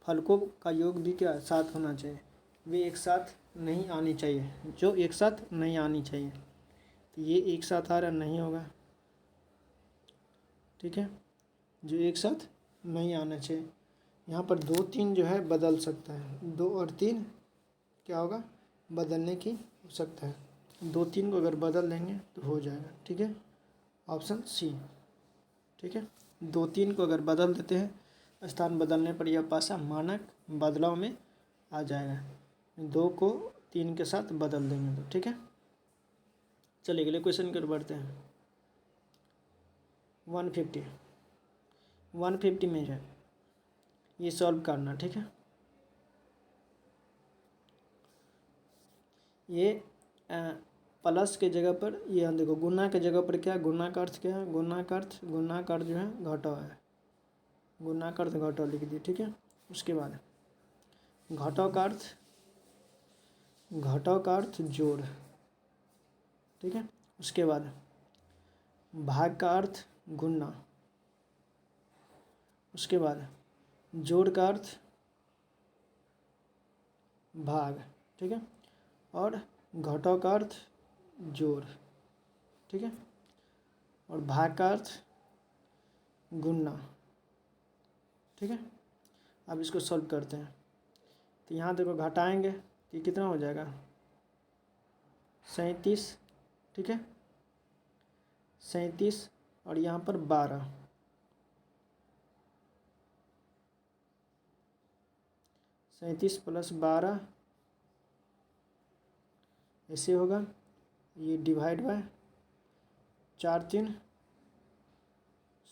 फलकों का योग भी क्या 7 होना चाहिए, वे एक साथ नहीं आनी चाहिए, जो एक साथ नहीं आनी चाहिए। तो ये एक साथ आ रहा नहीं होगा। ठीक है, जो एक साथ नहीं आना चाहिए। यहाँ पर 2 3 जो है बदल सकता है, 2 और 3 क्या होगा, बदलने की हो सकता है। 2 3 को अगर बदल देंगे तो हो जाएगा। ठीक है, ऑप्शन सी। ठीक है, 2 3 को अगर बदल देते हैं, स्थान बदलने पर यह पासा मानक बदलाव में आ जाएगा। 2 को 3 के साथ बदल देंगे तो। ठीक है, चलिए अगले क्वेश्चन की ओर बढ़ते हैं। 150 में जो है ये सॉल्व करना। ठीक है, ये प्लस के जगह पर ये हम देखो, गुना के जगह पर क्या, गुना का अर्थ क्या है, गुना का अर्थ जो है घटाव है। गुना का अर्थ घटाव लिख दिए। ठीक है, उसके बाद घटाव का अर्थ जोड़। ठीक है, उसके बाद भाग का अर्थ गुना। उसके बाद जोड़ का अर्थ भाग, ठीक है, और घटाव का अर्थ जोड़, ठीक है, और भाग का अर्थ गुणना, ठीक है। अब इसको सॉल्व करते हैं। तो यहाँ देखो घटाएंगे तो ये कितना हो जाएगा 37, ठीक है, 37 और यहाँ पर 12, 37 प्लस 12 ऐसे होगा, ये डिवाइड बाय 4 3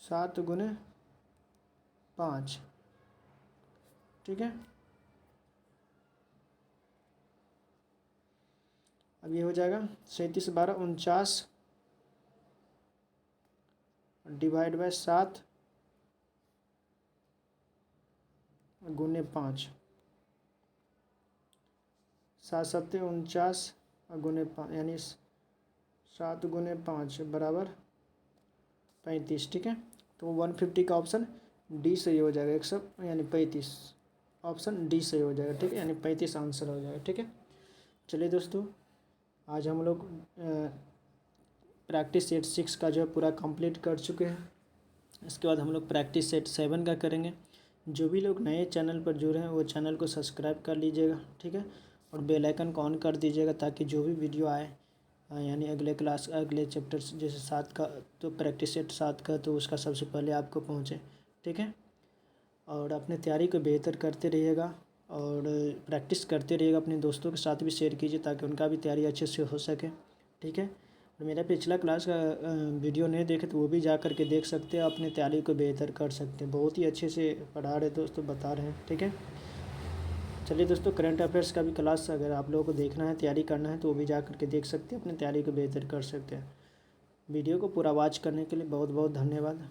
7 गुने 5, ठीक है। अब ये हो जाएगा 37 12 49 डिवाइड बाय 7 गुने 5, 7 7 49 गुने 5 यानी 7 गुने 5 बराबर 35, ठीक है। तो 150 का ऑप्शन डी सही हो जाएगा, 100 यानी 35, ऑप्शन डी सही हो जाएगा, ठीक है, यानी 35 आंसर हो जाएगा, ठीक है। चलिए दोस्तों, आज हम लोग प्रैक्टिस सेट 6 का जो है पूरा कंप्लीट कर चुके हैं। इसके बाद हम लोग प्रैक्टिस सेट 7 का करेंगे। जो भी लोग नए चैनल पर जुड़े हैं वो चैनल को सब्सक्राइब कर लीजिएगा, ठीक है, और बेल आइकन को ऑन कर दीजिएगा ताकि जो भी वीडियो आए यानी अगले क्लास अगले चैप्टर जैसे 7 का, तो प्रैक्टिस सेट 7 का, तो उसका सबसे पहले आपको पहुँचे, ठीक है। और अपने तैयारी को बेहतर करते रहिएगा और प्रैक्टिस करते रहिएगा, अपने दोस्तों के साथ भी शेयर कीजिए ताकि उनका भी तैयारी अच्छे से हो सके, ठीक है। और मेरा पिछला क्लास का वीडियो नहीं देखे तो वो भी जा कर के देख सकते हैं, अपने तैयारी को बेहतर कर सकते हैं। बहुत ही अच्छे से पढ़ा रहे दोस्तों, बता रहे हैं, ठीक है। चलिए दोस्तों, करंट अफेयर्स का भी क्लास अगर आप लोगों को देखना है, तैयारी करना है, तो वो भी जा कर के देख सकते हैं, अपनी तैयारी को बेहतर कर सकते हैं। वीडियो को पूरा वॉच करने के लिए बहुत बहुत धन्यवाद।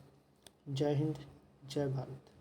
जय हिंद, जय भारत।